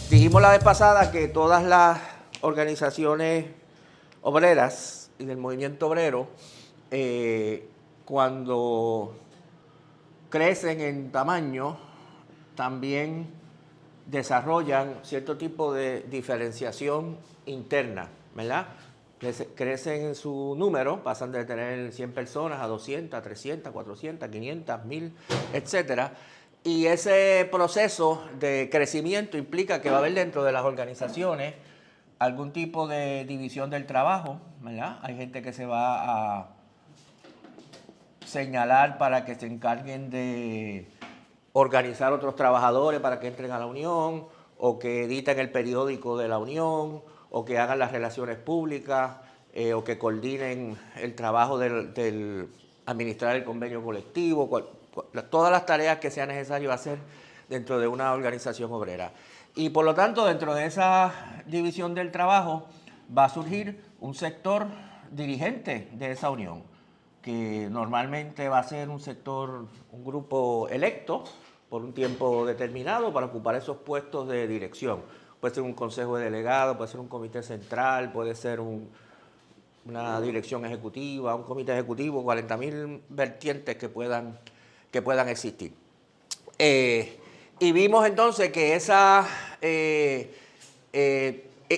Dijimos la vez pasada que todas las organizaciones obreras y del movimiento obrero, cuando crecen en tamaño, también desarrollan cierto tipo de diferenciación interna, ¿verdad? Crecen en su número, pasan de tener 100 personas a 200, 300, 400, 500, 1000, etcétera. Y ese proceso de crecimiento implica que va a haber dentro de las organizaciones algún tipo de división del trabajo, ¿verdad? Hay gente que se va a señalar para que se encarguen de organizar otros trabajadores para que entren a la unión, o que editen el periódico de la unión, o que hagan las relaciones públicas, o que coordinen el trabajo del administrar el convenio colectivo, todas las tareas que sea necesario hacer dentro de una organización obrera. Y por lo tanto, dentro de esa división del trabajo va a surgir un sector dirigente de esa unión, que normalmente va a ser un sector, un grupo electo por un tiempo determinado para ocupar esos puestos de dirección. Puede ser un consejo de delegados, puede ser un comité central, puede ser una dirección ejecutiva, un comité ejecutivo, 40.000 vertientes que puedan existir. Y vimos entonces que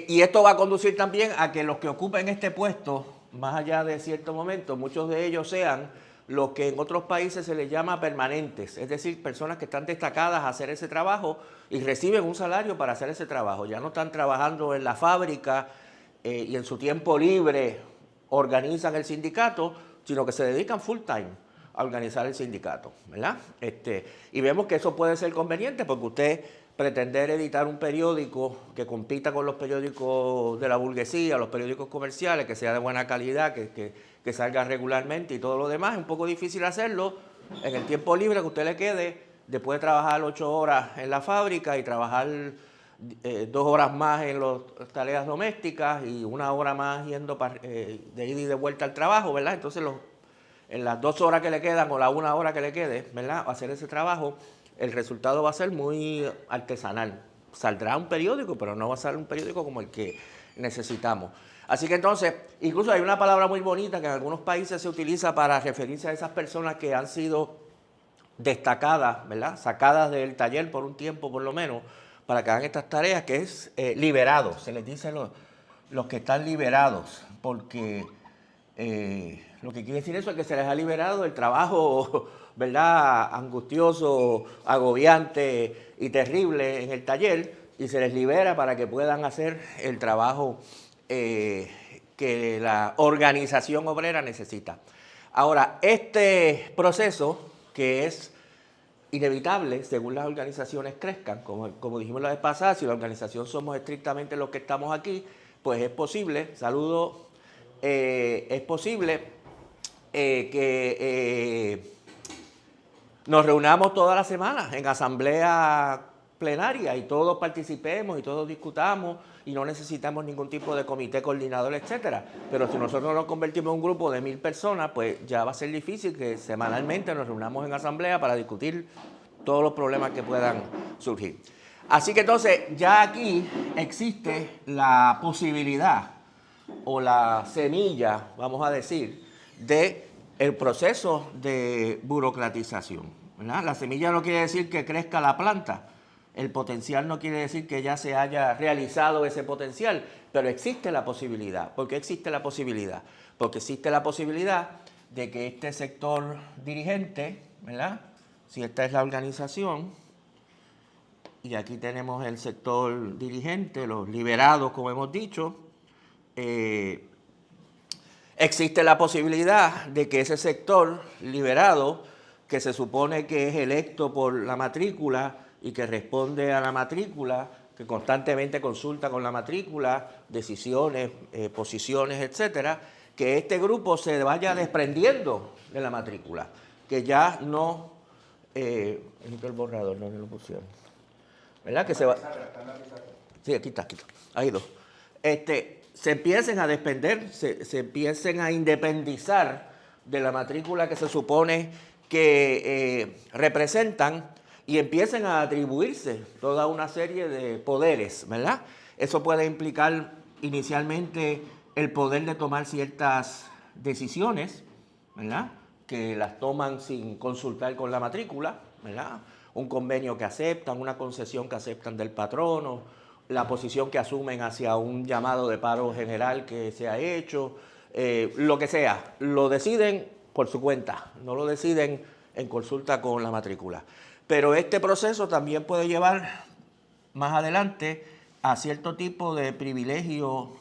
y esto va a conducir también a que los que ocupen este puesto, más allá de cierto momento, muchos de ellos sean los que en otros países se les llama permanentes, es decir, personas que están destacadas a hacer ese trabajo y reciben un salario para hacer ese trabajo. Ya no están trabajando en la fábrica y en su tiempo libre organizan el sindicato, sino que se dedican full time a organizar el sindicato, ¿verdad? Y vemos que eso puede ser conveniente porque usted pretender editar un periódico que compita con los periódicos de la burguesía, los periódicos comerciales, que sea de buena calidad, que salga regularmente y todo lo demás, es un poco difícil hacerlo en el tiempo libre que usted le quede, después de trabajar 8 horas en la fábrica y trabajar 2 horas más en las tareas domésticas y 1 hora más yendo de ida y de vuelta al trabajo, ¿verdad? Entonces en las 2 horas que le quedan o la 1 hora que le quede, ¿verdad?, hacer ese trabajo, el resultado va a ser muy artesanal. Saldrá un periódico, pero no va a ser un periódico como el que necesitamos. Así que entonces, incluso hay una palabra muy bonita que en algunos países se utiliza para referirse a esas personas que han sido destacadas, ¿verdad?, sacadas del taller por un tiempo por lo menos, para que hagan estas tareas, que es liberados. Se les dice los que están liberados, porque lo que quiere decir eso es que se les ha liberado el trabajo, ¿verdad?, angustioso, agobiante y terrible en el taller, y se les libera para que puedan hacer el trabajo que la organización obrera necesita. Ahora, este proceso, que es inevitable según las organizaciones crezcan, como dijimos la vez pasada, si la organización somos estrictamente los que estamos aquí, pues es posible, es posible que nos reunamos todas las semanas en asamblea plenaria y todos participemos y todos discutamos y no necesitamos ningún tipo de comité coordinador, etcétera. Pero si nosotros nos convertimos en un grupo de 1000 personas, pues ya va a ser difícil que semanalmente nos reunamos en asamblea para discutir todos los problemas que puedan surgir. Así que entonces ya aquí existe la posibilidad o la semilla, vamos a decir, de el proceso de burocratización, ¿verdad? La semilla no quiere decir que crezca la planta, el potencial no quiere decir que ya se haya realizado ese potencial, pero existe la posibilidad. ¿Por qué existe la posibilidad? Porque existe la posibilidad de que este sector dirigente, ¿verdad?, si esta es la organización, y aquí tenemos el sector dirigente, los liberados, como hemos dicho, existe la posibilidad de que ese sector liberado, que se supone que es electo por la matrícula y que responde a la matrícula, que constantemente consulta con la matrícula, decisiones, posiciones, etcétera, que este grupo se vaya desprendiendo de la matrícula, que ya no... el borrador, no lo pusieron. ¿Verdad? Que se va... Sí, aquí está. Ahí dos. Se empiecen a desprender, se empiecen a independizar de la matrícula que se supone que representan y empiecen a atribuirse toda una serie de poderes, ¿verdad? Eso puede implicar inicialmente el poder de tomar ciertas decisiones, ¿verdad?, que las toman sin consultar con la matrícula, ¿verdad?, un convenio que aceptan, una concesión que aceptan del patrono, la posición que asumen hacia un llamado de paro general que se ha hecho, lo que sea, lo deciden por su cuenta, no lo deciden en consulta con la matrícula. Pero este proceso también puede llevar más adelante a cierto tipo de privilegio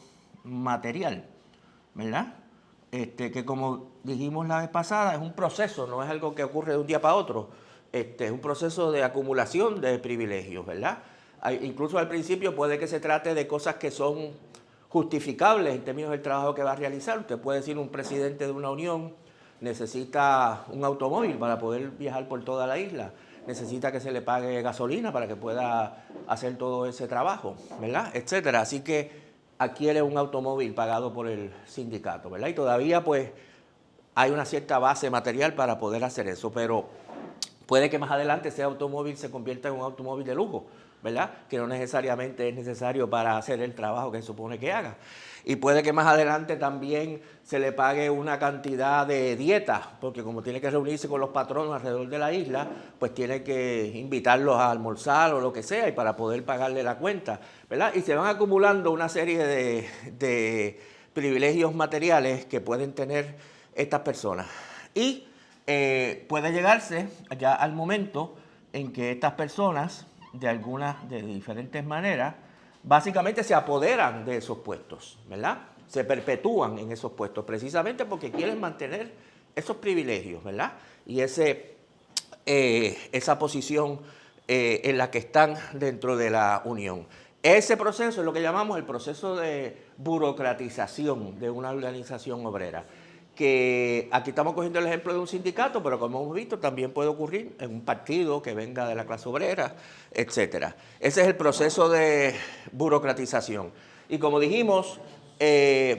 material, ¿verdad? Que como dijimos la vez pasada, es un proceso, no es algo que ocurre de un día para otro. Es un proceso de acumulación de privilegios, ¿verdad? Incluso al principio puede que se trate de cosas que son justificables en términos del trabajo que va a realizar. Usted puede decir, un presidente de una unión necesita un automóvil para poder viajar por toda la isla, necesita que se le pague gasolina para que pueda hacer todo ese trabajo, ¿verdad?, etcétera. Así que adquiere un automóvil pagado por el sindicato, ¿verdad? Y todavía pues hay una cierta base material para poder hacer eso, pero puede que más adelante ese automóvil se convierta en un automóvil de lujo, ¿verdad?, que no necesariamente es necesario para hacer el trabajo que se supone que haga. Y puede que más adelante también se le pague una cantidad de dieta, porque como tiene que reunirse con los patronos alrededor de la isla, pues tiene que invitarlos a almorzar o lo que sea, y para poder pagarle la cuenta, ¿verdad? Y se van acumulando una serie de privilegios materiales que pueden tener estas personas. Y puede llegarse ya al momento en que estas personas, de diferentes maneras, básicamente se apoderan de esos puestos, ¿verdad? Se perpetúan en esos puestos, precisamente porque quieren mantener esos privilegios, ¿verdad? Y esa posición en la que están dentro de la Unión. Ese proceso es lo que llamamos el proceso de burocratización de una organización obrera, que aquí estamos cogiendo el ejemplo de un sindicato, pero como hemos visto también puede ocurrir en un partido que venga de la clase obrera, etcétera. Ese es el proceso de burocratización. Y como dijimos, es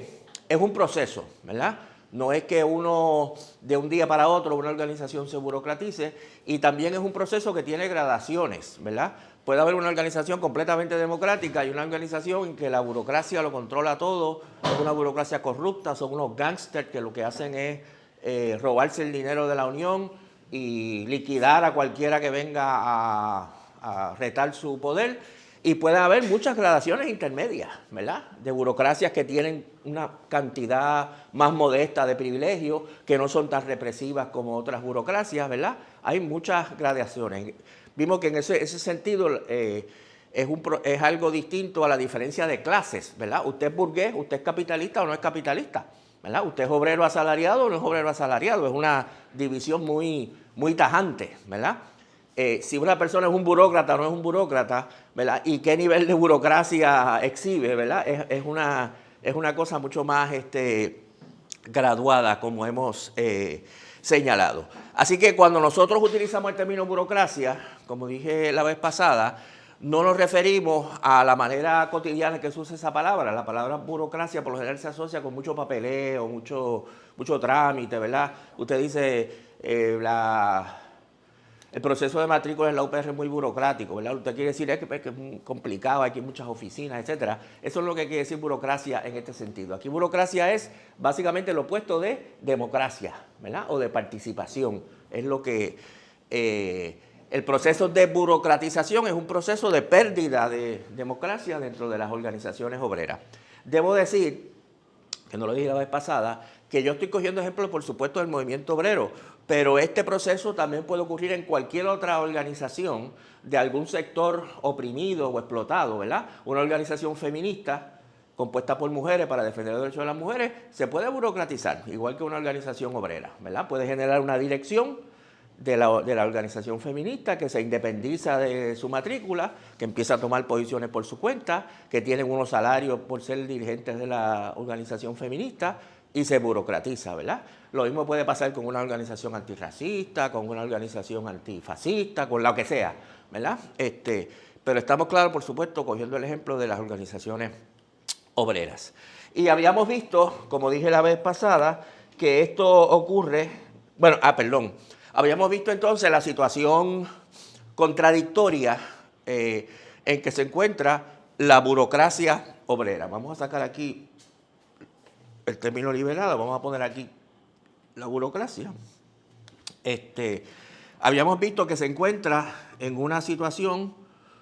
un proceso, ¿verdad? No es que uno de un día para otro una organización se burocratice, y también es un proceso que tiene gradaciones, ¿verdad? Puede haber una organización completamente democrática y una organización en que la burocracia lo controla todo, es una burocracia corrupta, son unos gángsters que lo que hacen es robarse el dinero de la Unión y liquidar a cualquiera que venga a retar su poder. Y puede haber muchas gradaciones intermedias, ¿verdad?, de burocracias que tienen una cantidad más modesta de privilegios, que no son tan represivas como otras burocracias, ¿verdad? Hay muchas gradaciones. Vimos que en ese sentido es algo distinto a la diferencia de clases, ¿verdad? Usted es burgués, usted es capitalista o no es capitalista, ¿verdad? Usted es obrero asalariado o no es obrero asalariado. Es una división muy, muy tajante, ¿verdad? Si una persona es un burócrata o no es un burócrata, ¿verdad?, y qué nivel de burocracia exhibe, ¿verdad?, es una cosa mucho más graduada, como hemos señalado. Así que cuando nosotros utilizamos el término burocracia, como dije la vez pasada, no nos referimos a la manera cotidiana que se usa esa palabra. La palabra burocracia por lo general se asocia con mucho papeleo, mucho trámite, ¿verdad? Usted dice, el proceso de matrícula en la UPR es muy burocrático, ¿verdad? Usted quiere decir que es muy complicado, hay muchas oficinas, etcétera. Eso es lo que quiere decir burocracia en este sentido. Aquí burocracia es básicamente lo opuesto de democracia, ¿verdad?, o de participación. Es lo que el proceso de burocratización es un proceso de pérdida de democracia dentro de las organizaciones obreras. Debo decir, que no lo dije la vez pasada, que yo estoy cogiendo ejemplos, por supuesto, del movimiento obrero, pero este proceso también puede ocurrir en cualquier otra organización de algún sector oprimido o explotado, ¿verdad? Una organización feminista compuesta por mujeres para defender los derechos de las mujeres se puede burocratizar, igual que una organización obrera, ¿verdad? Puede generar una dirección de la organización feminista que se independiza de su matrícula, que empieza a tomar posiciones por su cuenta, que tienen unos salarios por ser dirigentes de la organización feminista, y se burocratiza, ¿verdad? Lo mismo puede pasar con una organización antirracista, con una organización antifascista, con lo que sea, ¿verdad? Pero estamos claros, por supuesto, cogiendo el ejemplo de las organizaciones obreras. Y habíamos visto, como dije la vez pasada, que esto ocurre, Habíamos visto entonces la situación contradictoria en que se encuentra la burocracia obrera. Vamos a sacar aquí el término liberado, vamos a poner aquí la burocracia. Habíamos visto que se encuentra en una situación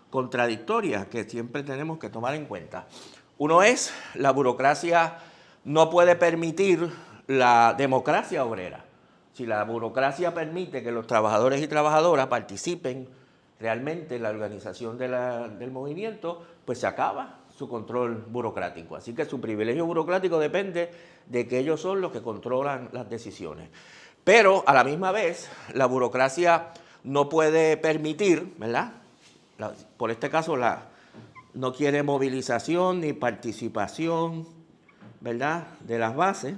contradictoria que siempre tenemos que tomar en cuenta. Uno es, la burocracia no puede permitir la democracia obrera. Si la burocracia permite que los trabajadores y trabajadoras participen realmente en la organización del movimiento, pues se acaba su control burocrático. Así que su privilegio burocrático depende de que ellos son los que controlan las decisiones. Pero a la misma vez, la burocracia no puede permitir, ¿verdad? Por este caso, no quiere movilización ni participación, ¿verdad?, de las bases,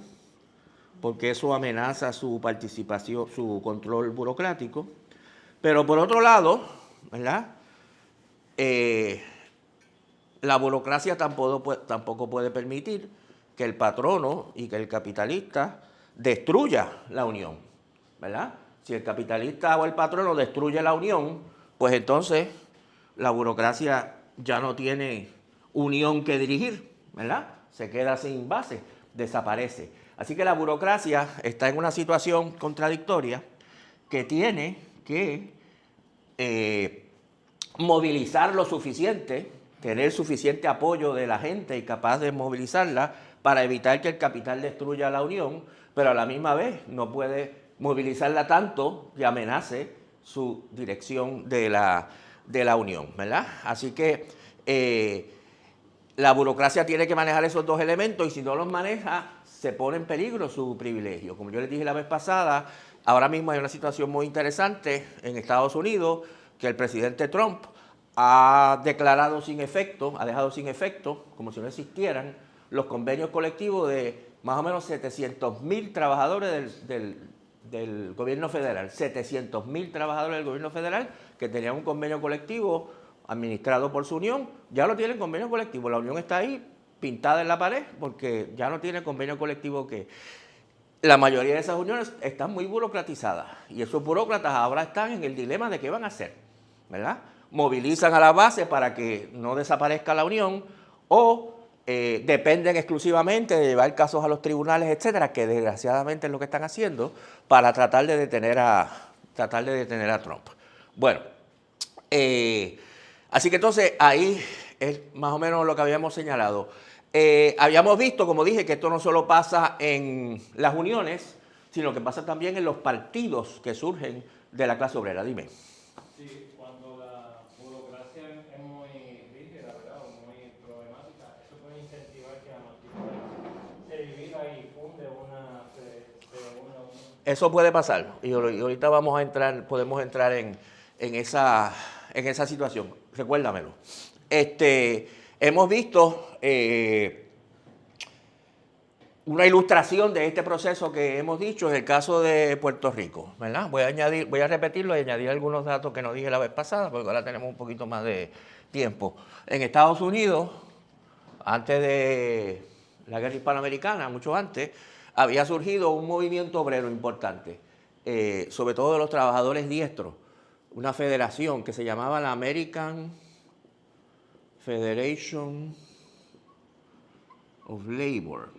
porque eso amenaza su participación, su control burocrático. Pero por otro lado, ¿verdad?, la burocracia tampoco puede permitir que el patrono y que el capitalista destruya la unión, ¿verdad? Si el capitalista o el patrono destruye la unión, pues entonces la burocracia ya no tiene unión que dirigir, ¿verdad? Se queda sin base, desaparece. Así que la burocracia está en una situación contradictoria que tiene que movilizar lo suficiente, tener suficiente apoyo de la gente y capaz de movilizarla para evitar que el capital destruya la unión, pero a la misma vez no puede movilizarla tanto que amenace su dirección de la unión, ¿verdad? Así que la burocracia tiene que manejar esos dos elementos y si no los maneja, se pone en peligro su privilegio. Como yo les dije la vez pasada, ahora mismo hay una situación muy interesante en Estados Unidos que el presidente Trump ha declarado sin efecto, ha dejado sin efecto, como si no existieran, los convenios colectivos de más o menos 700,000 trabajadores del gobierno federal. 700,000 trabajadores del gobierno federal que tenían un convenio colectivo administrado por su unión, ya no tienen convenio colectivo. La unión está ahí pintada en la pared porque ya no tiene convenio colectivo que... La mayoría de esas uniones están muy burocratizadas y esos burócratas ahora están en el dilema de qué van a hacer, ¿verdad? Movilizan a la base para que no desaparezca la unión o dependen exclusivamente de llevar casos a los tribunales, etcétera, que desgraciadamente es lo que están haciendo para tratar de detener a Trump. Bueno, así que entonces ahí es más o menos lo que habíamos señalado. Habíamos visto, como dije, que esto no solo pasa en las uniones, sino que pasa también en los partidos que surgen de la clase obrera. Dime. Sí, cuando la burocracia es muy rígida, ¿verdad?, o muy problemática, eso puede incentivar que la multitud se divida y funde una. Eso puede pasar, y ahorita podemos entrar en esa situación. Recuérdamelo. Hemos visto una ilustración de este proceso que hemos dicho en el caso de Puerto Rico, ¿verdad? Voy a repetirlo y añadir algunos datos que no dije la vez pasada, porque ahora tenemos un poquito más de tiempo. En Estados Unidos, antes de la guerra hispanoamericana, mucho antes, había surgido un movimiento obrero importante, sobre todo de los trabajadores diestros, una federación que se llamaba la American Federation of Labor.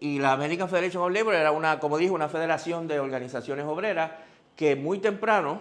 Y la American Federation of Labor era como dije, una federación de organizaciones obreras que muy temprano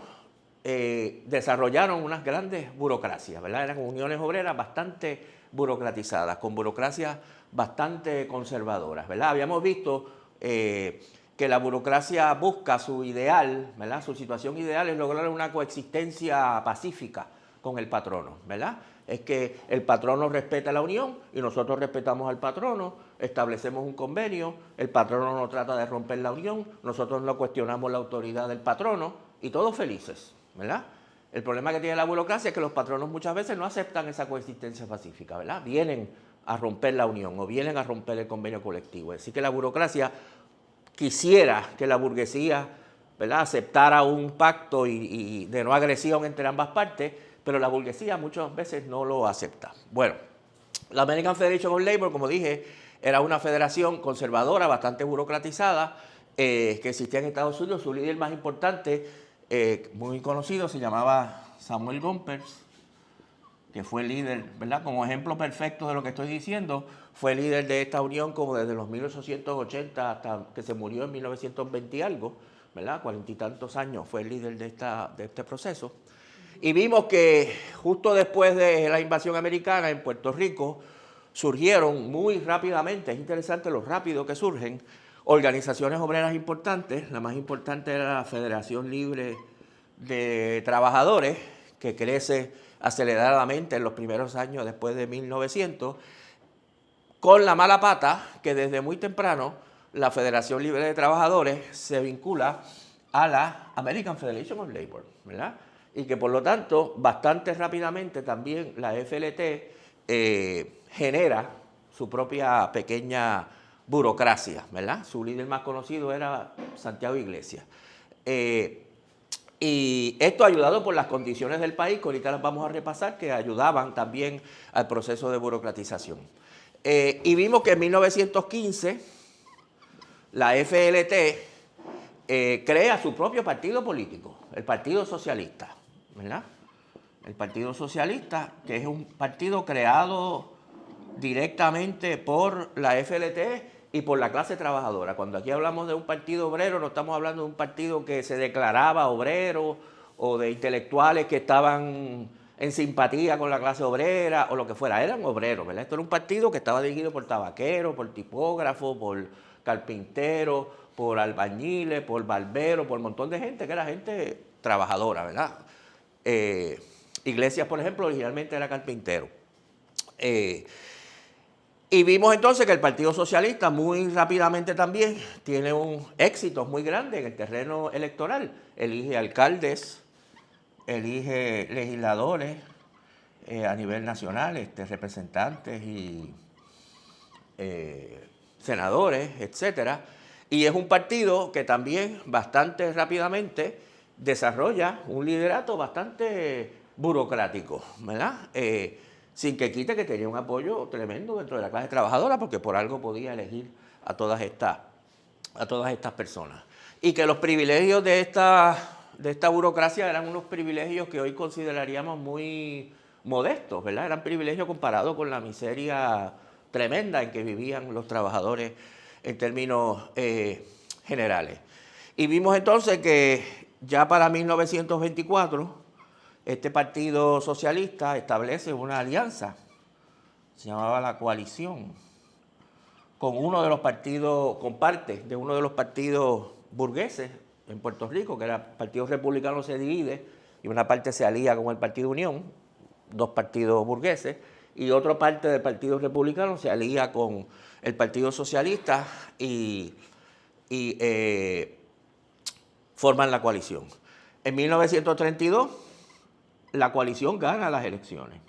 desarrollaron unas grandes burocracias, ¿verdad? Eran uniones obreras bastante burocratizadas, con burocracias bastante conservadoras, ¿verdad? Habíamos visto que la burocracia busca su ideal, ¿verdad? Su situación ideal es lograr una coexistencia pacífica con el patrono, ¿verdad? Es que el patrono respeta la unión y nosotros respetamos al patrono, establecemos un convenio, el patrono no trata de romper la unión, nosotros no cuestionamos la autoridad del patrono y todos felices, ¿verdad? El problema que tiene la burocracia es que los patronos muchas veces no aceptan esa coexistencia pacífica, ¿verdad? Vienen a romper la unión o vienen a romper el convenio colectivo. Así que la burocracia quisiera que la burguesía, ¿verdad?, aceptara un pacto y de no agresión entre ambas partes, pero la burguesía muchas veces no lo acepta. Bueno, la American Federation of Labor, como dije, Era una federación conservadora, bastante burocratizada, que existía en Estados Unidos. Su líder más importante, muy conocido, se llamaba Samuel Gompers, que fue el líder, ¿verdad? Como ejemplo perfecto de lo que estoy diciendo, fue el líder de esta unión como desde los 1880 hasta que se murió en 1920 y algo, ¿verdad? 40 y tantos años fue el líder de este proceso. Y vimos que justo después de la invasión americana en Puerto Rico, surgieron muy rápidamente, es interesante lo rápido que surgen, organizaciones obreras importantes. La más importante era la Federación Libre de Trabajadores, que crece aceleradamente en los primeros años después de 1900, con la mala pata que desde muy temprano la Federación Libre de Trabajadores se vincula a la American Federation of Labor, ¿verdad? Y que por lo tanto, bastante rápidamente también la FLT genera su propia pequeña burocracia, ¿verdad? Su líder más conocido era Santiago Iglesias. Y esto ayudado por las condiciones del país, que ahorita las vamos a repasar, que ayudaban también al proceso de burocratización. Y vimos que en 1915 la FLT crea su propio partido político, el Partido Socialista, ¿verdad? El Partido Socialista, que es un partido creado directamente por la FLT y por la clase trabajadora. Cuando aquí hablamos de un partido obrero, no estamos hablando de un partido que se declaraba obrero o de intelectuales que estaban en simpatía con la clase obrera o lo que fuera. Eran obreros, ¿verdad? Esto era un partido que estaba dirigido por tabaqueros, por tipógrafos, por carpinteros, por albañiles, por barberos, por un montón de gente que era gente trabajadora, ¿verdad? Iglesias, por ejemplo, originalmente era carpintero. Y vimos entonces que el Partido Socialista muy rápidamente también tiene un éxito muy grande en el terreno electoral. Elige alcaldes, elige legisladores a nivel nacional, representantes y senadores, etcétera. Y es un partido que también bastante rápidamente desarrolla un liderato bastante burocrático, ¿verdad? Sin que quite que tenía un apoyo tremendo dentro de la clase trabajadora, porque por algo podía elegir a todas estas personas. Y que los privilegios de esta burocracia eran unos privilegios que hoy consideraríamos muy modestos, ¿verdad? Eran privilegios comparados con la miseria tremenda en que vivían los trabajadores en términos generales. Y vimos entonces que ya para 1924 este Partido Socialista establece una alianza, se llamaba la Coalición, con uno de los partidos, con parte de uno de los partidos burgueses en Puerto Rico, que era el Partido Republicano se divide y una parte se alía con el Partido Unión, dos partidos burgueses, y otra parte del Partido Republicano se alía con el Partido Socialista y forman la coalición. En 1932 la coalición gana las elecciones,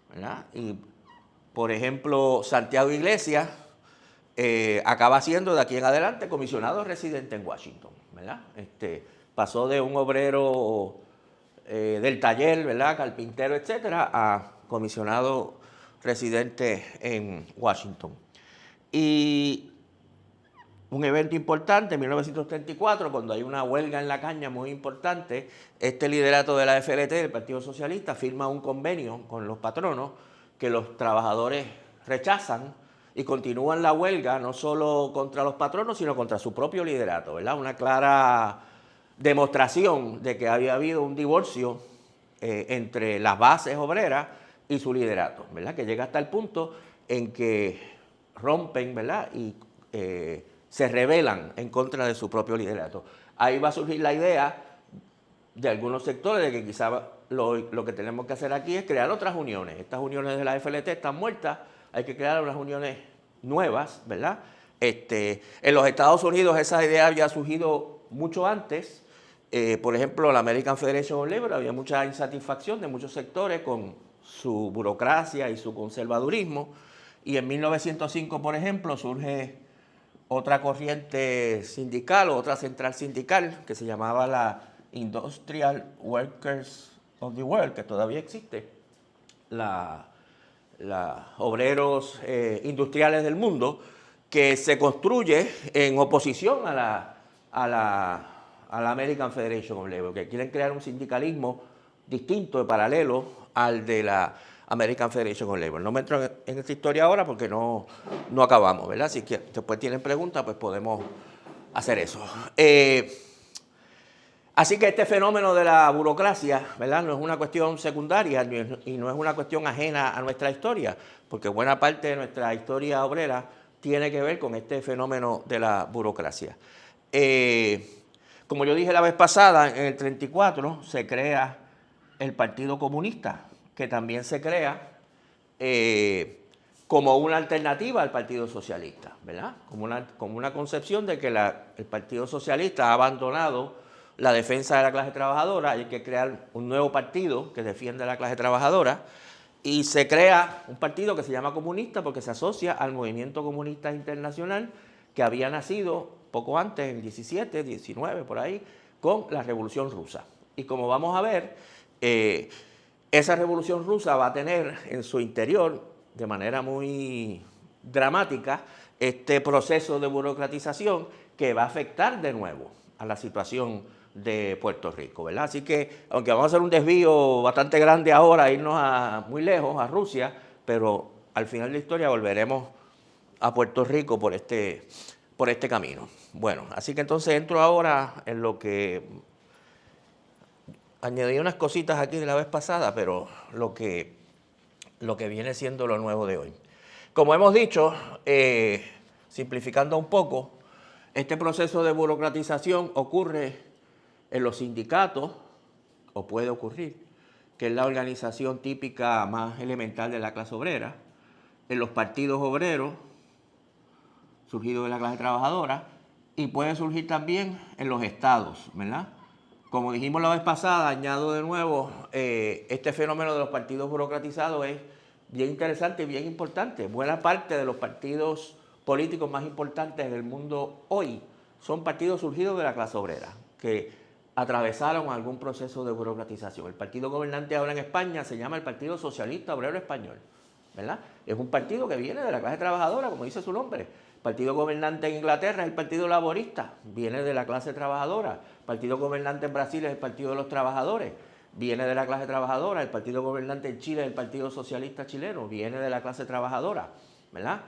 ¿verdad? Y, por ejemplo, Santiago Iglesias acaba siendo de aquí en adelante comisionado residente en Washington, ¿verdad? Pasó de un obrero del taller, ¿verdad? Carpintero, etcétera, a comisionado residente en Washington. Y un evento importante en 1934, cuando hay una huelga en la caña muy importante, este liderato de la FLT, del Partido Socialista, firma un convenio con los patronos que los trabajadores rechazan y continúan la huelga no solo contra los patronos, sino contra su propio liderato, ¿verdad? Una clara demostración de que había habido un divorcio entre las bases obreras y su liderato, ¿verdad? Que llega hasta el punto en que rompen, ¿verdad? Y se rebelan en contra de su propio liderato. Ahí va a surgir la idea de algunos sectores de que quizá lo que tenemos que hacer aquí es crear otras uniones. Estas uniones de la FLT están muertas, hay que crear unas uniones nuevas, ¿verdad? En los Estados Unidos esa idea había surgido mucho antes. Por ejemplo, la American Federation of Labor, había mucha insatisfacción de muchos sectores con su burocracia y su conservadurismo. Y en 1905, por ejemplo, surge otra corriente sindical o otra central sindical que se llamaba la Industrial Workers of the World, que todavía existe, la obreros industriales del mundo, que se construye en oposición a la American Federation of Labor, que quieren crear un sindicalismo distinto, paralelo al de la American Federation of Labor. No me entro en esta historia ahora porque no acabamos, ¿verdad? Si después tienen preguntas, pues podemos hacer eso. Así que este fenómeno de la burocracia, ¿verdad?, no es una cuestión secundaria y no es una cuestión ajena a nuestra historia, porque buena parte de nuestra historia obrera tiene que ver con este fenómeno de la burocracia. Como yo dije la vez pasada, en el 34 se crea el Partido Comunista, que también se crea como una alternativa al Partido Socialista, ¿verdad? Como una concepción de que el Partido Socialista ha abandonado la defensa de la clase trabajadora, hay que crear un nuevo partido que defiende a la clase trabajadora, y se crea un partido que se llama comunista porque se asocia al movimiento comunista internacional que había nacido poco antes, en el 17, 19, por ahí, con la Revolución Rusa. Y como vamos a ver, esa Revolución Rusa va a tener en su interior, de manera muy dramática, este proceso de burocratización que va a afectar de nuevo a la situación de Puerto Rico, ¿verdad? Así que, aunque vamos a hacer un desvío bastante grande ahora, irnos muy lejos, a Rusia, pero al final de la historia volveremos a Puerto Rico por este camino. Bueno, así que entonces entro ahora en lo que añadí unas cositas aquí de la vez pasada, pero lo que viene siendo lo nuevo de hoy. Como hemos dicho, simplificando un poco, este proceso de burocratización ocurre en los sindicatos, o puede ocurrir, que es la organización típica más elemental de la clase obrera, en los partidos obreros, surgidos de la clase trabajadora, y puede surgir también en los estados, ¿verdad? Como dijimos la vez pasada, añado de nuevo, este fenómeno de los partidos burocratizados es bien interesante y bien importante. Buena parte de los partidos políticos más importantes del mundo hoy son partidos surgidos de la clase obrera, que atravesaron algún proceso de burocratización. El partido gobernante ahora en España se llama el Partido Socialista Obrero Español, ¿verdad? Es un partido que viene de la clase trabajadora, como dice su nombre. El partido gobernante en Inglaterra es el Partido Laborista, viene de la clase trabajadora. El partido gobernante en Brasil es el Partido de los Trabajadores, viene de la clase trabajadora. El partido gobernante en Chile es el Partido Socialista Chileno, viene de la clase trabajadora, ¿verdad?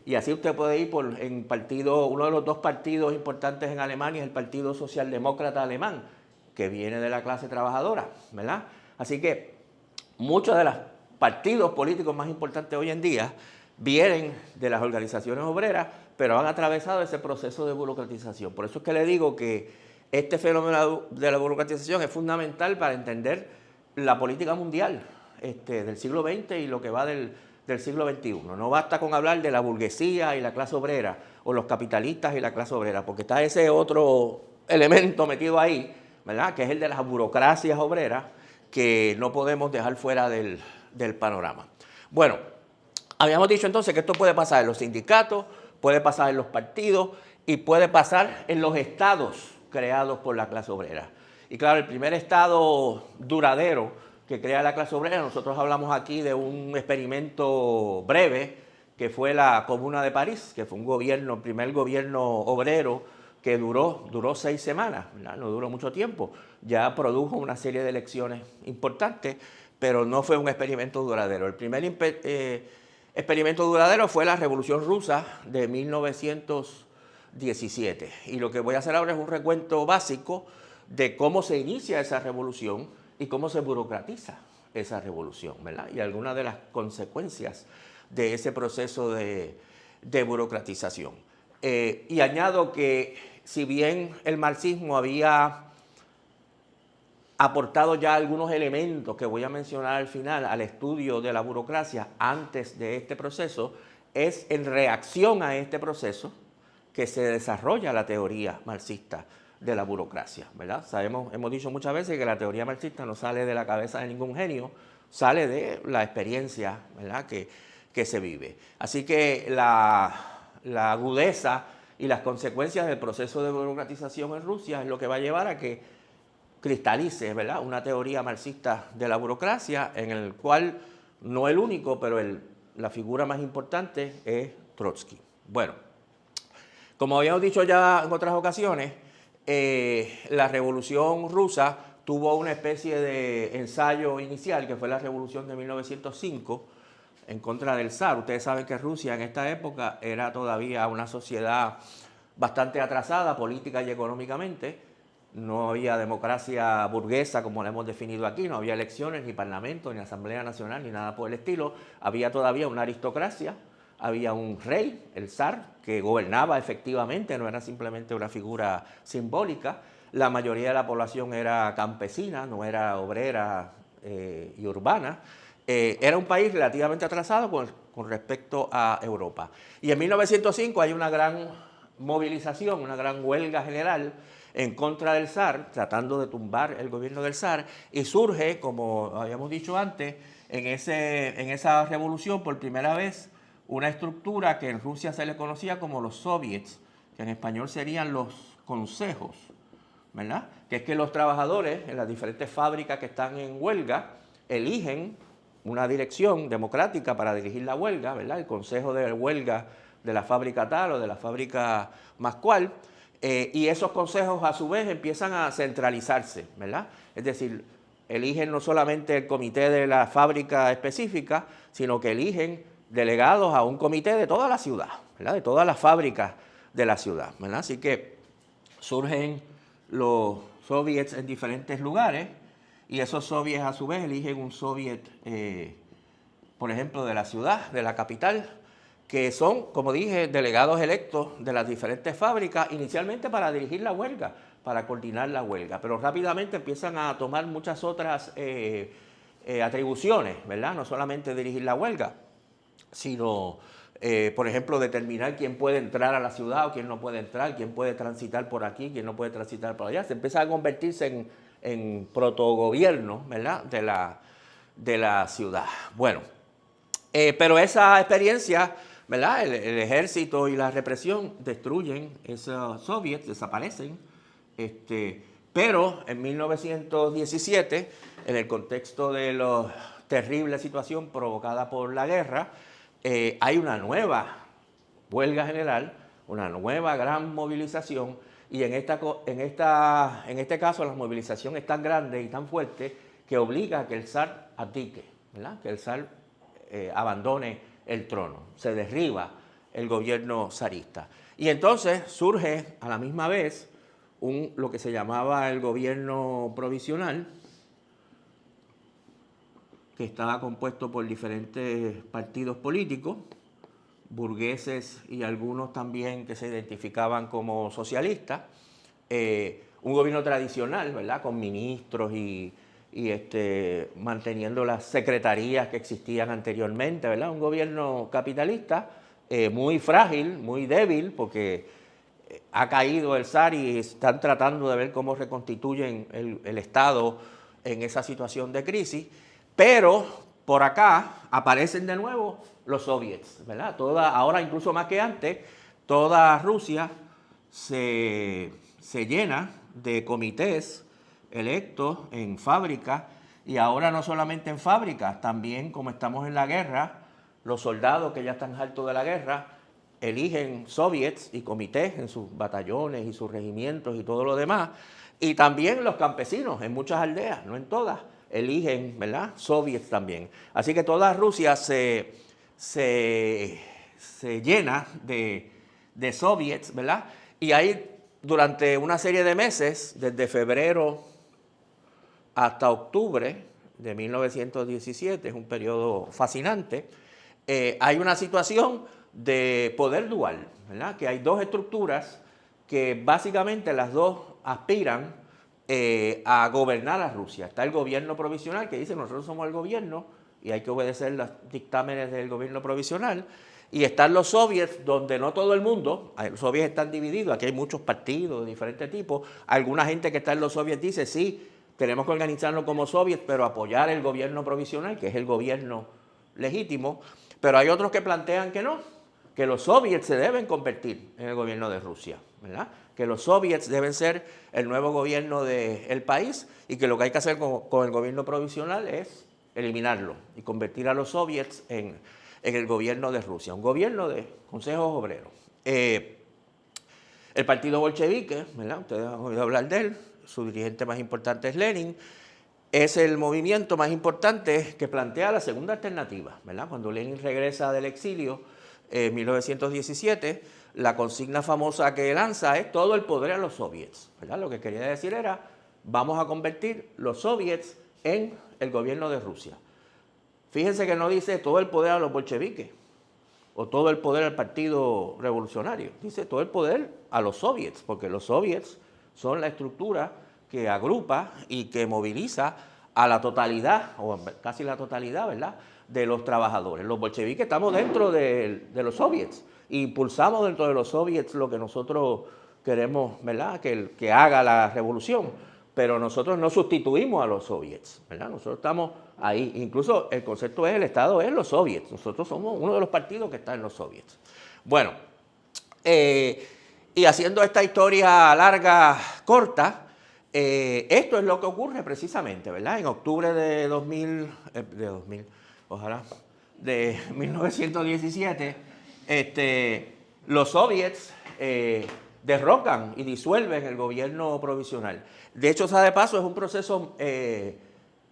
Y así usted puede ir uno de los dos partidos importantes en Alemania es el Partido Socialdemócrata Alemán, que viene de la clase trabajadora, ¿verdad? Así que muchos de los partidos políticos más importantes hoy en día vienen de las organizaciones obreras, pero han atravesado ese proceso de burocratización. Por eso es que le digo que este fenómeno de la burocratización es fundamental para entender la política mundial del siglo XX y lo que va del siglo XXI. No basta con hablar de la burguesía y la clase obrera, o los capitalistas y la clase obrera, porque está ese otro elemento metido ahí, ¿verdad?, que es el de las burocracias obreras, que no podemos dejar fuera del panorama. Bueno, habíamos dicho entonces que esto puede pasar en los sindicatos, puede pasar en los partidos y puede pasar en los estados creados por la clase obrera. Y claro, el primer estado duradero que crea la clase obrera, nosotros hablamos aquí de un experimento breve que fue la Comuna de París, que fue el primer gobierno obrero que duró 6 semanas, ¿verdad? No duró mucho tiempo, ya produjo una serie de elecciones importantes, pero no fue un experimento duradero. El primer experimento duradero fue la Revolución Rusa de 1917, y lo que voy a hacer ahora es un recuento básico de cómo se inicia esa revolución y cómo se burocratiza esa revolución, ¿verdad? Y algunas de las consecuencias de ese proceso de burocratización. Y añado que si bien el marxismo había aportado ya algunos elementos que voy a mencionar al final al estudio de la burocracia antes de este proceso, es en reacción a este proceso que se desarrolla la teoría marxista de la burocracia, ¿verdad? Hemos dicho muchas veces que la teoría marxista no sale de la cabeza de ningún genio, sale de la experiencia, ¿verdad?, que se vive. Así que la agudeza y las consecuencias del proceso de burocratización en Rusia es lo que va a llevar a que cristalice, ¿verdad?, una teoría marxista de la burocracia en el cual No el único, pero la figura más importante es Trotsky. Bueno, como habíamos dicho ya en otras ocasiones, la Revolución Rusa tuvo una especie de ensayo inicial, que fue la Revolución de 1905, en contra del zar. Ustedes saben que Rusia en esta época era todavía una sociedad bastante atrasada política y económicamente. No había democracia burguesa como la hemos definido aquí, no había elecciones, ni parlamento, ni asamblea nacional, ni nada por el estilo. Había todavía una aristocracia, había un rey, el zar, que gobernaba efectivamente, no era simplemente una figura simbólica. La mayoría de la población era campesina, no era obrera y urbana. Era un país relativamente atrasado con respecto a Europa. Y en 1905 hay una gran movilización, una gran huelga general en contra del zar, tratando de tumbar el gobierno del zar, y surge, como habíamos dicho antes, en esa revolución por primera vez una estructura que en Rusia se le conocía como los soviets, que en español serían los consejos, ¿verdad? Que es que los trabajadores en las diferentes fábricas que están en huelga eligen una dirección democrática para dirigir la huelga, ¿verdad? El consejo de huelga de la fábrica tal o de la fábrica más cual, y esos consejos a su vez empiezan a centralizarse, ¿verdad? Es decir, eligen no solamente el comité de la fábrica específica, sino que eligen delegados a un comité de toda la ciudad, ¿verdad? De todas las fábricas de la ciudad, ¿verdad? Así que surgen los soviets en diferentes lugares y esos soviets a su vez eligen un soviet, por ejemplo, de la ciudad, de la capital, que son, como dije, delegados electos de las diferentes fábricas, inicialmente para dirigir la huelga, para coordinar la huelga, pero rápidamente empiezan a tomar muchas otras atribuciones, ¿verdad? No solamente dirigir la huelga, sino, por ejemplo, determinar quién puede entrar a la ciudad o quién no puede entrar, quién puede transitar por aquí, quién no puede transitar por allá. Se empieza a convertirse en protogobierno, ¿verdad?, de la ciudad. Bueno, pero esa experiencia, ¿verdad?, el ejército y la represión destruyen esos soviets, desaparecen. Pero en 1917, en el contexto de la terrible situación provocada por la guerra, hay una nueva huelga general, una nueva gran movilización, y en este caso la movilización es tan grande y tan fuerte que obliga a que el zar abdique, ¿verdad? Que el zar abandone el trono, se derriba el gobierno zarista. Y entonces surge a la misma vez lo que se llamaba el gobierno provisional, que estaba compuesto por diferentes partidos políticos, burgueses y algunos también que se identificaban como socialistas, un gobierno tradicional, ¿verdad?, con ministros y manteniendo las secretarías que existían anteriormente, ¿verdad?, un gobierno capitalista muy frágil, muy débil, porque ha caído el zar y están tratando de ver cómo reconstituyen el Estado en esa situación de crisis. Pero por acá aparecen de nuevo los soviets, ¿verdad? Ahora, incluso más que antes, toda Rusia se llena de comités electos en fábricas, y ahora no solamente en fábricas, también como estamos en la guerra, los soldados que ya están hartos de la guerra eligen soviets y comités en sus batallones y sus regimientos y todo lo demás, y también los campesinos en muchas aldeas, no en todas, eligen, ¿verdad?, soviets también. Así que toda Rusia se llena de soviets, ¿verdad? Y ahí durante una serie de meses, desde febrero hasta octubre de 1917, es un periodo fascinante, hay una situación de poder dual, ¿verdad? Que hay dos estructuras que básicamente las dos aspiran a gobernar a Rusia. Está el gobierno provisional que dice nosotros somos el gobierno y hay que obedecer los dictámenes del gobierno provisional, y están los soviets donde no todo el mundo, los soviets están divididos, aquí hay muchos partidos de diferentes tipos, alguna gente que está en los soviets dice sí, tenemos que organizarnos como soviets pero apoyar el gobierno provisional, que es el gobierno legítimo, pero hay otros que plantean que no, que los soviets se deben convertir en el gobierno de Rusia, ¿verdad? Que los soviets deben ser el nuevo gobierno del país y que lo que hay que hacer con el gobierno provisional es eliminarlo y convertir a los soviets en el gobierno de Rusia, un gobierno de consejos obreros. El partido bolchevique, ¿verdad? Ustedes han oído hablar de él, su dirigente más importante es Lenin, es el movimiento más importante que plantea la segunda alternativa, ¿verdad? Cuando Lenin regresa del exilio en 1917, la consigna famosa que lanza es todo el poder a los soviets, ¿verdad? Lo que quería decir era, vamos a convertir los soviets en el gobierno de Rusia. Fíjense que no dice todo el poder a los bolcheviques o todo el poder al Partido Revolucionario, dice todo el poder a los soviets, porque los soviets son la estructura que agrupa y que moviliza a la totalidad, o casi la totalidad, ¿verdad?, de los trabajadores. Los bolcheviques estamos dentro de los soviets, impulsamos dentro de los soviets lo que nosotros queremos, ¿verdad?, que haga la revolución, pero nosotros no sustituimos a los soviets, ¿verdad? Nosotros estamos ahí, incluso el concepto es el Estado es los soviets, nosotros somos uno de los partidos que está en los soviets. Bueno, y haciendo esta historia larga, corta, esto es lo que ocurre precisamente, ¿verdad? En octubre de 1917, los soviets derrocan y disuelven el gobierno provisional. De hecho, sea de paso, es un proceso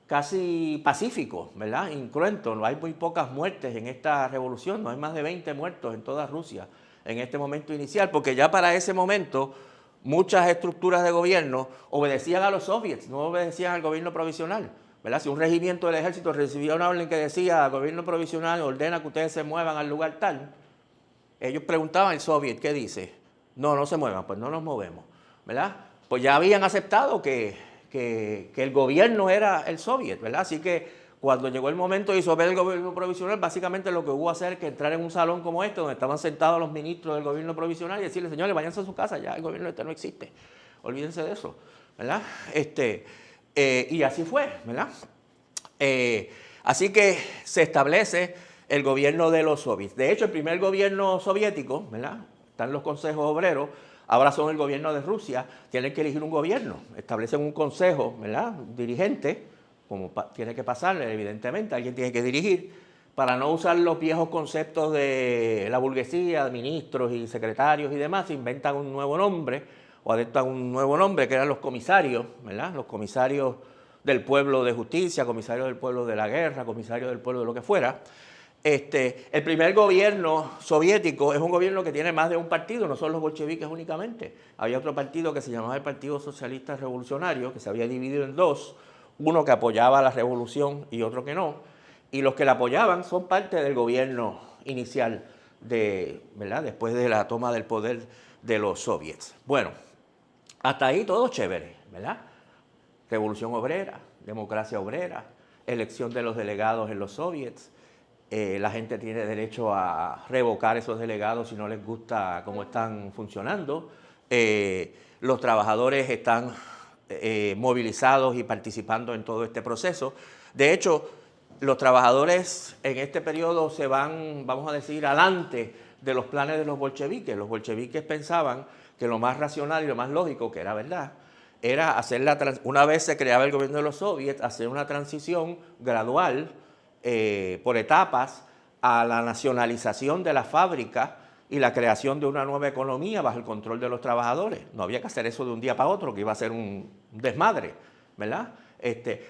casi pacífico, ¿verdad? Incruento, no hay muy pocas muertes en esta revolución, no hay más de 20 muertos en toda Rusia en este momento inicial, porque ya para ese momento muchas estructuras de gobierno obedecían a los soviets, no obedecían al gobierno provisional, ¿verdad? Si un regimiento del ejército recibía una orden que decía, gobierno provisional ordena que ustedes se muevan al lugar tal, ellos preguntaban al soviet, ¿qué dice? No se muevan, pues no nos movemos, ¿verdad? Pues ya habían aceptado que el gobierno era el soviet, ¿verdad? Así que cuando llegó el momento de disolver el gobierno provisional, básicamente lo que hubo que hacer es que entrar en un salón como este, donde estaban sentados los ministros del gobierno provisional, y decirles, señores, váyanse a su casa, ya el gobierno este no existe, olvídense de eso, ¿verdad? Y así fue, ¿verdad? Así que se establece el gobierno de los soviets. De hecho, el primer gobierno soviético, ¿verdad?, están los consejos obreros, ahora son el gobierno de Rusia, tienen que elegir un gobierno, establecen un consejo, ¿verdad?, dirigente, como tiene que pasarle, evidentemente, alguien tiene que dirigir, para no usar los viejos conceptos de la burguesía, de ministros y secretarios y demás, se inventan un nuevo nombre, o adoptan un nuevo nombre, que eran los comisarios, ¿verdad?, los comisarios del pueblo de justicia, comisarios del pueblo de la guerra, comisarios del pueblo de lo que fuera. El primer gobierno soviético es un gobierno que tiene más de un partido, no son los bolcheviques únicamente. Había otro partido que se llamaba el Partido Socialista Revolucionario, que se había dividido en dos, uno que apoyaba la revolución y otro que no, y los que la apoyaban son parte del gobierno inicial, ¿verdad?, después de la toma del poder de los soviets. Bueno, hasta ahí todo chévere, ¿verdad? Revolución obrera, democracia obrera, elección de los delegados en los soviets. La gente tiene derecho a revocar esos delegados si no les gusta cómo están funcionando. Los trabajadores están movilizados y participando en todo este proceso. De hecho, los trabajadores en este periodo se van, vamos a decir, adelante de los planes de los bolcheviques. Los bolcheviques pensaban que lo más racional y lo más lógico, que era verdad, era hacer una vez se creaba el gobierno de los soviets, hacer una transición gradual por etapas a la nacionalización de la fábrica y la creación de una nueva economía bajo el control de los trabajadores. No había que hacer eso de un día para otro, que iba a ser un desmadre, ¿verdad?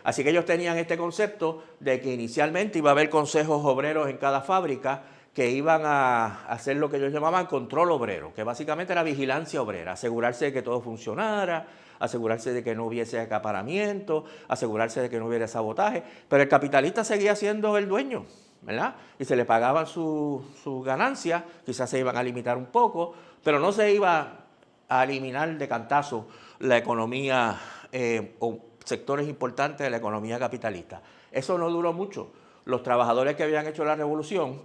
Así que ellos tenían este concepto de que inicialmente iba a haber consejos obreros en cada fábrica que iban a hacer lo que ellos llamaban control obrero, que básicamente era vigilancia obrera, asegurarse de que todo funcionara, asegurarse de que no hubiese acaparamiento, asegurarse de que no hubiera sabotaje, pero el capitalista seguía siendo el dueño, ¿verdad? Y se le pagaban su ganancia, quizás se iban a limitar un poco, pero no se iba a eliminar de cantazo la economía o sectores importantes de la economía capitalista. Eso no duró mucho. Los trabajadores que habían hecho la revolución,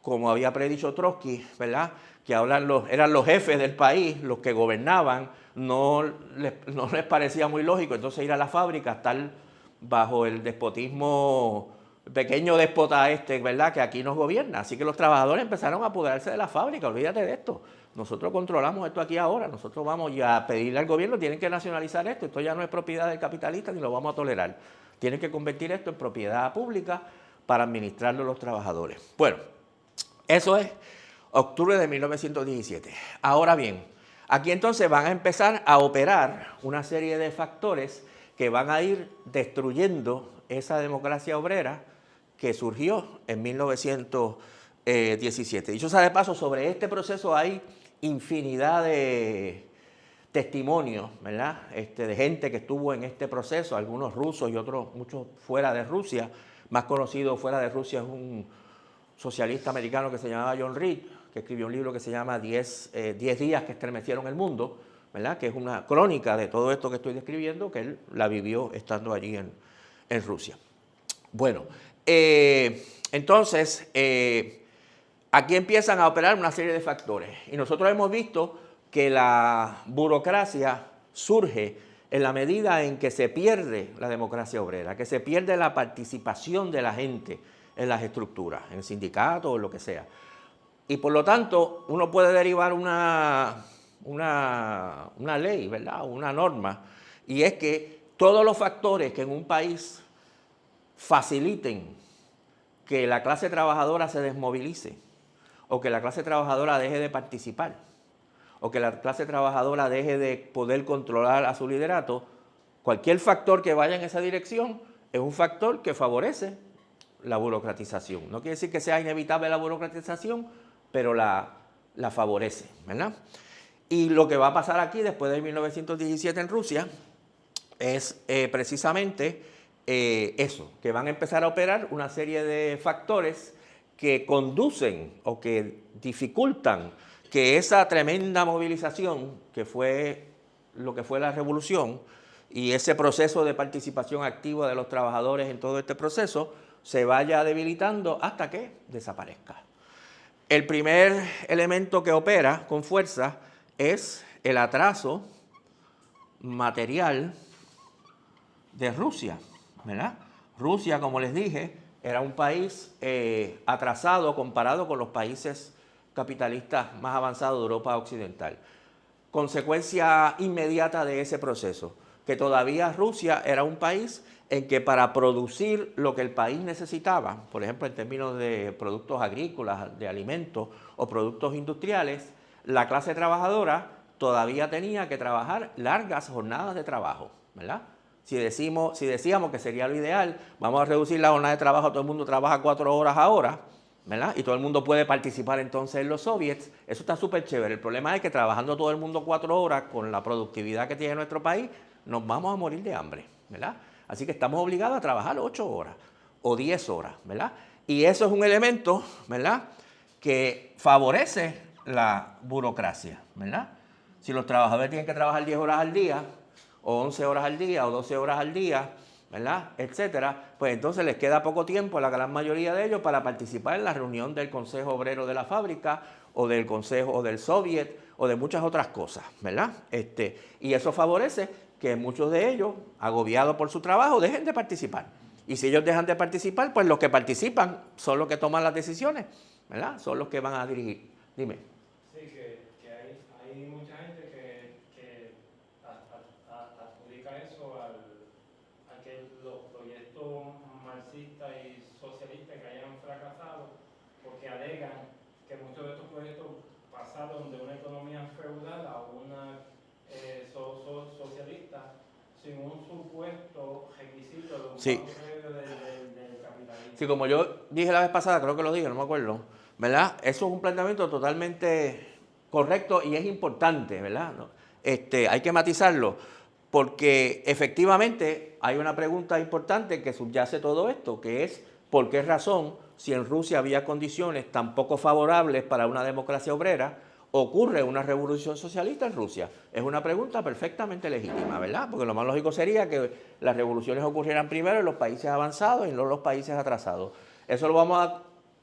como había predicho Trotsky, ¿verdad?, que ahora eran los jefes del país, los que gobernaban, no les parecía muy lógico entonces ir a la fábrica, estar bajo el despotismo, pequeño déspota ¿verdad?, que aquí nos gobierna. Así que los trabajadores empezaron a apoderarse de la fábrica, olvídate de esto. nosotros controlamos esto aquí ahora, nosotros vamos ya a pedirle al gobierno, tienen que nacionalizar esto ya no es propiedad del capitalista ni lo vamos a tolerar. Tienen que convertir esto en propiedad pública para administrarlo los trabajadores. Bueno, eso es octubre de 1917. Ahora bien, aquí entonces van a empezar a operar una serie de factores que van a ir destruyendo esa democracia obrera que surgió en 1917. Dicho sea de paso, sobre este proceso hay infinidad de testimonios, ¿verdad? De gente que estuvo en este proceso, algunos rusos y otros muchos fuera de Rusia. Más conocido fuera de Rusia es un socialista americano que se llamaba John Reed, que escribió un libro que se llama 10 días que estremecieron el mundo, ¿verdad? Que es una crónica de todo esto que estoy describiendo, que él la vivió estando allí en Rusia. Bueno, entonces, aquí empiezan a operar una serie de factores y nosotros hemos visto que la burocracia surge en la medida en que se pierde la democracia obrera, que se pierde la participación de la gente en las estructuras, en el sindicato o lo que sea. Y por lo tanto, uno puede derivar una ley, ¿verdad? Una norma, y es que todos los factores que en un país faciliten que la clase trabajadora se desmovilice, o que la clase trabajadora deje de participar, o que la clase trabajadora deje de poder controlar a su liderato, cualquier factor que vaya en esa dirección es un factor que favorece la burocratización. No quiere decir que sea inevitable la burocratización, pero la favorece, ¿verdad? Y lo que va a pasar aquí después de 1917 en Rusia es precisamente eso, que van a empezar a operar una serie de factores que conducen o que dificultan que esa tremenda movilización que fue lo que fue la revolución y ese proceso de participación activa de los trabajadores en todo este proceso se vaya debilitando hasta que desaparezca. El primer elemento que opera con fuerza es el atraso material de Rusia, ¿verdad? Rusia, como les dije, era un país atrasado comparado con los países capitalistas más avanzados de Europa Occidental. Consecuencia inmediata de ese proceso, que todavía Rusia era un país en que para producir lo que el país necesitaba, por ejemplo en términos de productos agrícolas, de alimentos o productos industriales, la clase trabajadora todavía tenía que trabajar largas jornadas de trabajo, ¿verdad? Si decíamos que sería lo ideal, vamos a reducir la jornada de trabajo, todo el mundo trabaja 4 horas ahora, ¿verdad? Y todo el mundo puede participar entonces en los soviets, eso está súper chévere. El problema es que trabajando todo el mundo 4 horas con la productividad que tiene nuestro país, nos vamos a morir de hambre, ¿verdad? Así que estamos obligados a trabajar 8 horas o 10 horas, ¿verdad? Y eso es un elemento, ¿verdad?, que favorece la burocracia, ¿verdad? Si los trabajadores tienen que trabajar 10 horas al día, o 11 horas al día, o 12 horas al día, ¿verdad?, etcétera, pues entonces les queda poco tiempo a la gran mayoría de ellos para participar en la reunión del Consejo Obrero de la fábrica, o del Consejo, o del Soviet, o de muchas otras cosas, ¿verdad? Y eso favorece que muchos de ellos, agobiados por su trabajo, dejen de participar. Y si ellos dejan de participar, pues los que participan son los que toman las decisiones, ¿verdad? Son los que van a dirigir. Dime. Sí, que hay mucha gente que adjudica eso a que los proyectos marxistas y socialistas que hayan fracasado, porque alegan que muchos de estos proyectos pasaron de una economía feudal a una socialista sin un supuesto requisito de un Sí. previo del capitalismo. Sí, como yo dije la vez pasada, creo que lo dije, no me acuerdo, ¿verdad? Eso es un planteamiento totalmente correcto y es importante, ¿verdad? Hay que matizarlo, porque efectivamente hay una pregunta importante que subyace todo esto, que es ¿por qué razón, si en Rusia había condiciones tan poco favorables para una democracia obrera, ocurre una revolución socialista en Rusia? Es una pregunta perfectamente legítima, ¿verdad? Porque lo más lógico sería que las revoluciones ocurrieran primero en los países avanzados y no en los países atrasados. Eso lo vamos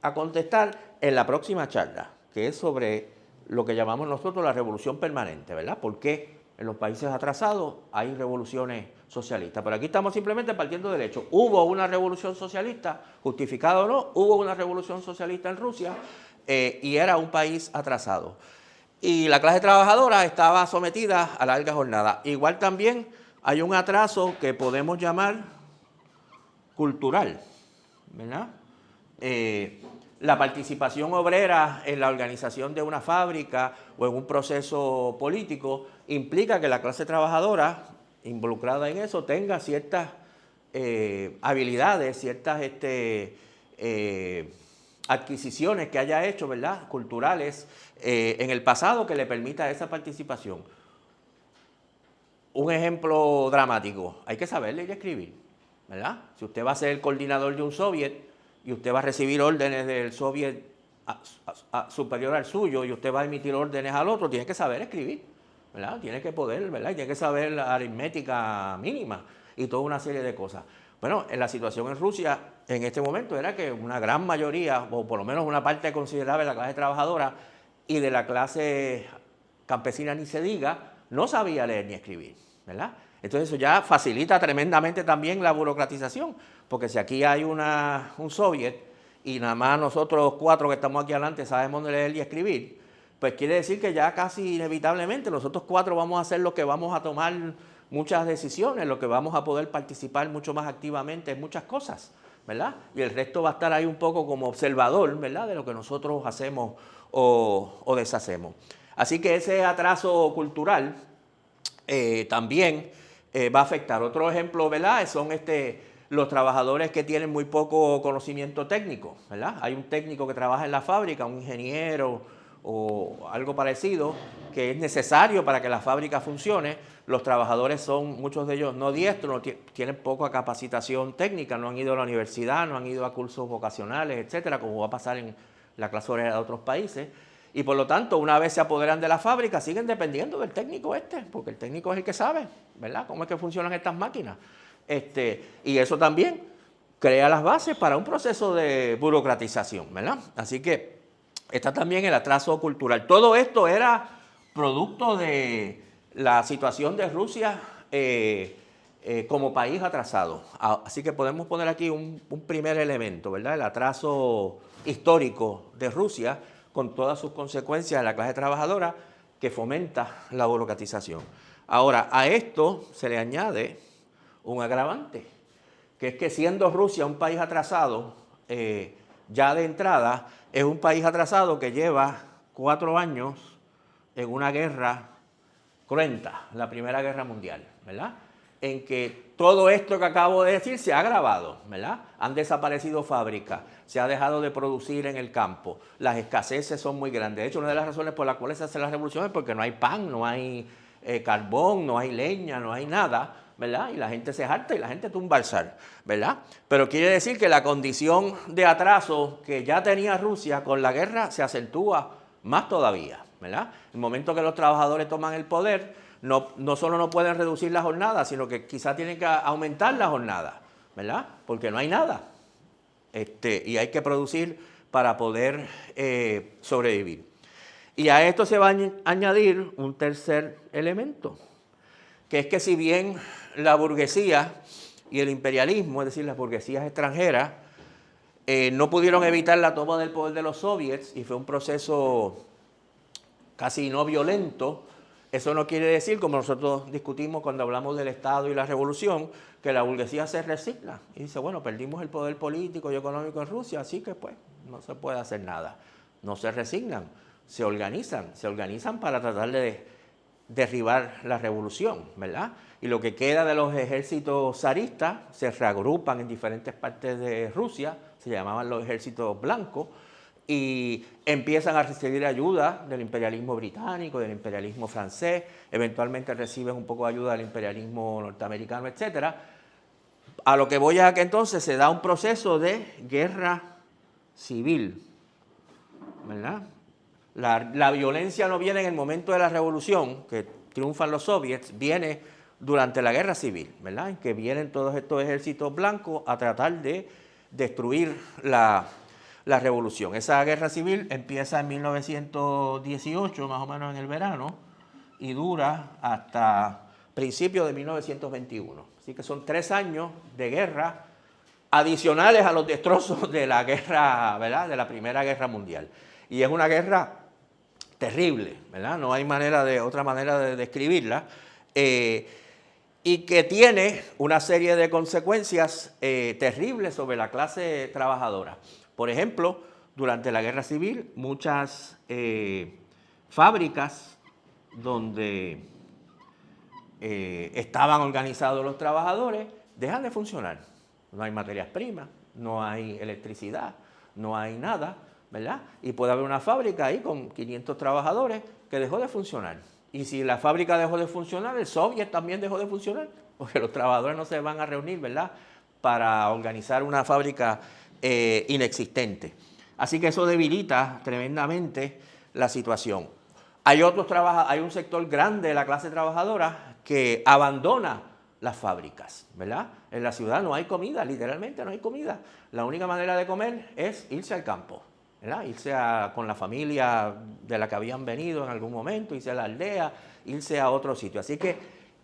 a contestar en la próxima charla, que es sobre lo que llamamos nosotros la revolución permanente, ¿verdad? ¿Por qué en los países atrasados hay revoluciones socialistas? Pero aquí estamos simplemente partiendo del hecho. Hubo una revolución socialista, justificada o no, hubo una revolución socialista en Rusia y era un país atrasado. y la clase trabajadora estaba sometida a larga jornada. Igual también hay un atraso que podemos llamar cultural, ¿verdad? La participación obrera en la organización de una fábrica o en un proceso político implica que la clase trabajadora involucrada en eso tenga ciertas habilidades, ciertas adquisiciones que haya hecho, ¿verdad?, culturales en el pasado que le permita esa participación. Un ejemplo dramático, hay que saber leer y escribir, ¿verdad? Si usted va a ser el coordinador de un soviet y usted va a recibir órdenes del soviet superior al suyo y usted va a emitir órdenes al otro, tiene que saber escribir, ¿verdad? Tiene que poder, ¿verdad? Y tiene que saber la aritmética mínima y toda una serie de cosas. Bueno, en la situación en Rusia en este momento era que una gran mayoría, o por lo menos una parte considerable de la clase trabajadora y de la clase campesina ni se diga, no sabía leer ni escribir, ¿verdad? Entonces eso ya facilita tremendamente también la burocratización, porque si aquí hay un soviet y nada más nosotros 4 que estamos aquí adelante sabemos leer y escribir, pues quiere decir que ya casi inevitablemente nosotros 4 vamos a ser los que vamos a tomar muchas decisiones, los que vamos a poder participar mucho más activamente en muchas cosas, ¿verdad? Y el resto va a estar ahí un poco como observador, ¿verdad?, de lo que nosotros hacemos o deshacemos. Así que ese atraso cultural también va a afectar. Otro ejemplo, ¿verdad?, son los trabajadores que tienen muy poco conocimiento técnico, ¿verdad? Hay un técnico que trabaja en la fábrica, un ingeniero o algo parecido, que es necesario para que la fábrica funcione. Los trabajadores son, muchos de ellos, no diestros, tienen poca capacitación técnica, no han ido a la universidad, no han ido a cursos vocacionales, etcétera, como va a pasar en la clase obrera de otros países. Y por lo tanto, una vez se apoderan de la fábrica, siguen dependiendo del técnico porque el técnico es el que sabe, ¿verdad?, cómo es que funcionan estas máquinas. Y eso también crea las bases para un proceso de burocratización, ¿verdad? Así que está también el atraso cultural. Todo esto era producto de la situación de Rusia como país atrasado. Así que podemos poner aquí un primer elemento, ¿verdad? El atraso histórico de Rusia con todas sus consecuencias en la clase trabajadora que fomenta la burocratización. Ahora, a esto se le añade un agravante, que es que siendo Rusia un país atrasado, ya de entrada es un país atrasado que lleva 4 años en una guerra cruenta, la Primera Guerra Mundial, ¿verdad?, en que todo esto que acabo de decir se ha agravado, ¿verdad? Han desaparecido fábricas, se ha dejado de producir en el campo, las escaseces son muy grandes. De hecho, una de las razones por las cuales se hace la revolución es porque no hay pan, no hay carbón, no hay leña, no hay nada, ¿verdad? Y la gente se harta y la gente tumba el zar, ¿verdad? Pero quiere decir que la condición de atraso que ya tenía Rusia con la guerra se acentúa más todavía, ¿verdad? El momento que los trabajadores toman el poder, no solo no pueden reducir la jornada, sino que quizás tienen que aumentar la jornada, ¿verdad? Porque no hay nada. Y hay que producir para poder sobrevivir. Y a esto se va a añadir un tercer elemento, que es que si bien la burguesía y el imperialismo, es decir, las burguesías extranjeras, no pudieron evitar la toma del poder de los soviets y fue un proceso casi no violento, eso no quiere decir, como nosotros discutimos cuando hablamos del Estado y la revolución, que la burguesía se resigna y dice, bueno, perdimos el poder político y económico en Rusia, así que pues no se puede hacer nada. No se resignan, se organizan para tratar de derribar la revolución, ¿verdad? Y lo que queda de los ejércitos zaristas se reagrupan en diferentes partes de Rusia, se llamaban los ejércitos blancos, y empiezan a recibir ayuda del imperialismo británico, del imperialismo francés, eventualmente reciben un poco de ayuda del imperialismo norteamericano, etc. A lo que voy a que entonces se da un proceso de guerra civil, ¿verdad? La violencia no viene en el momento de la revolución, que triunfan los soviets, viene durante la guerra civil, ¿verdad? En que vienen todos estos ejércitos blancos a tratar de destruir la revolución. Esa guerra civil empieza en 1918, más o menos en el verano, y dura hasta principios de 1921. Así que son 3 años de guerra adicionales a los destrozos de la guerra, ¿verdad?, de la Primera Guerra Mundial. Y es una guerra terrible, ¿verdad? No hay otra manera de describirla, y que tiene una serie de consecuencias terribles sobre la clase trabajadora. Por ejemplo, durante la Guerra Civil, muchas fábricas donde estaban organizados los trabajadores dejan de funcionar. No hay materias primas, no hay electricidad, no hay nada, ¿verdad? Y puede haber una fábrica ahí con 500 trabajadores que dejó de funcionar. Y si la fábrica dejó de funcionar, el Soviet también dejó de funcionar, porque los trabajadores no se van a reunir, ¿verdad?, para organizar una fábrica inexistente. Así que eso debilita tremendamente la situación. Hay un sector grande de la clase trabajadora que abandona las fábricas, ¿verdad? En la ciudad no hay comida, literalmente no hay comida. La única manera de comer es irse al campo, ¿verdad? Irse con la familia de la que habían venido en algún momento, irse a la aldea, irse a otro sitio. Así que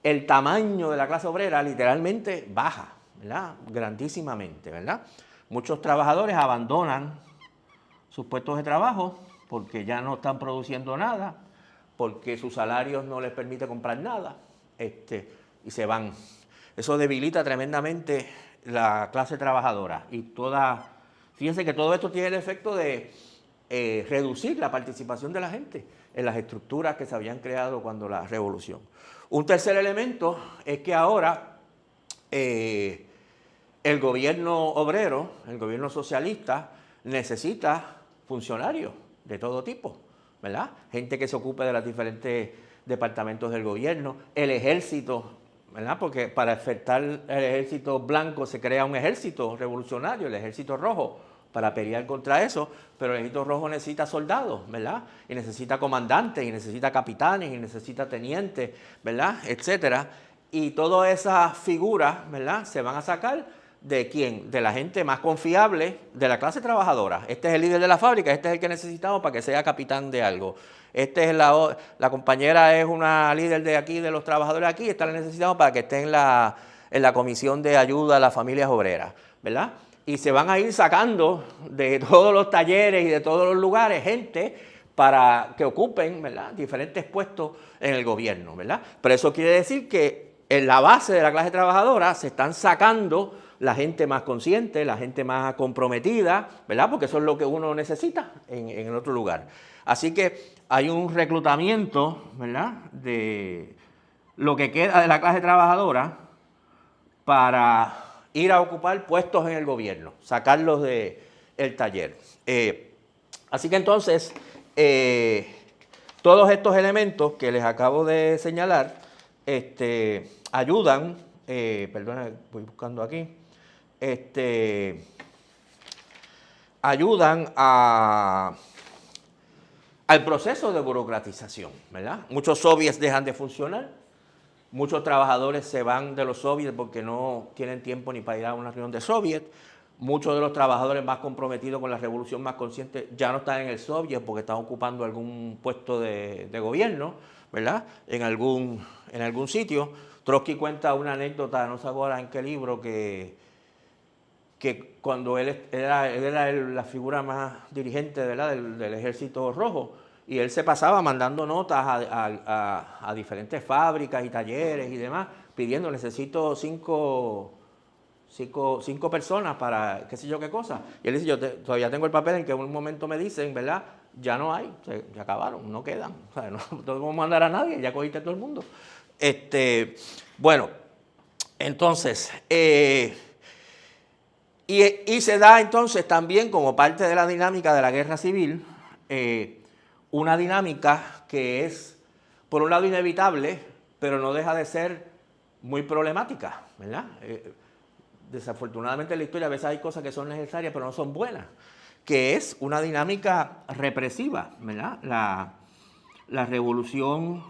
el tamaño de la clase obrera literalmente baja, ¿verdad? Grandísimamente, ¿verdad? Muchos trabajadores abandonan sus puestos de trabajo porque ya no están produciendo nada, porque sus salarios no les permite comprar nada, y se van. Eso debilita tremendamente la clase trabajadora. Fíjense que todo esto tiene el efecto de reducir la participación de la gente en las estructuras que se habían creado cuando la revolución. Un tercer elemento es que ahora el gobierno obrero, el gobierno socialista, necesita funcionarios de todo tipo, ¿verdad? Gente que se ocupe de los diferentes departamentos del gobierno, el ejército, ¿verdad? Porque para enfrentar el ejército blanco se crea un ejército revolucionario, el ejército rojo, para pelear contra eso, pero el ejército rojo necesita soldados, ¿verdad? Y necesita comandantes, y necesita capitanes, y necesita tenientes, ¿verdad? Etcétera. Y todas esas figuras, ¿verdad?, se van a sacar ¿de quién? De la gente más confiable de la clase trabajadora. Este es el líder de la fábrica, este es el que necesitamos para que sea capitán de algo. La compañera es una líder de aquí, de los trabajadores aquí, esta la necesitamos para que esté en la comisión de ayuda a las familias obreras, ¿verdad? Y se van a ir sacando de todos los talleres y de todos los lugares gente para que ocupen, ¿verdad?, diferentes puestos en el gobierno, ¿verdad? Pero eso quiere decir que en la base de la clase trabajadora se están sacando la gente más consciente, la gente más comprometida, ¿verdad? Porque eso es lo que uno necesita en el otro lugar. Así que hay un reclutamiento, ¿verdad?, de lo que queda de la clase trabajadora para ir a ocupar puestos en el gobierno, sacarlos del taller. Así que entonces, todos estos elementos que les acabo de señalar ayudan, perdona, voy buscando aquí, ayudan al proceso de burocratización, ¿verdad? Muchos soviets dejan de funcionar, muchos trabajadores se van de los soviets porque no tienen tiempo ni para ir a una reunión de soviet. Muchos de los trabajadores más comprometidos con la revolución, más conscientes, ya no están en el soviet porque están ocupando algún puesto de gobierno, ¿verdad?, en algún sitio. Trotsky cuenta una anécdota, no sé ahora en qué libro, que cuando él era la figura más dirigente, ¿verdad?, del ejército rojo, y él se pasaba mandando notas a diferentes fábricas y talleres y demás, pidiendo, necesito cinco personas para qué sé yo qué cosa. Y él dice, yo todavía tengo el papel en que en un momento me dicen, ¿verdad?, ya no hay, se acabaron, no quedan. O sea, no podemos mandar a nadie, ya cogiste a todo el mundo. Bueno, entonces, y se da entonces también como parte de la dinámica de la guerra civil, una dinámica que es, por un lado, inevitable, pero no deja de ser muy problemática, ¿verdad? Desafortunadamente en la historia a veces hay cosas que son necesarias pero no son buenas, que es una dinámica represiva, ¿verdad? La revolución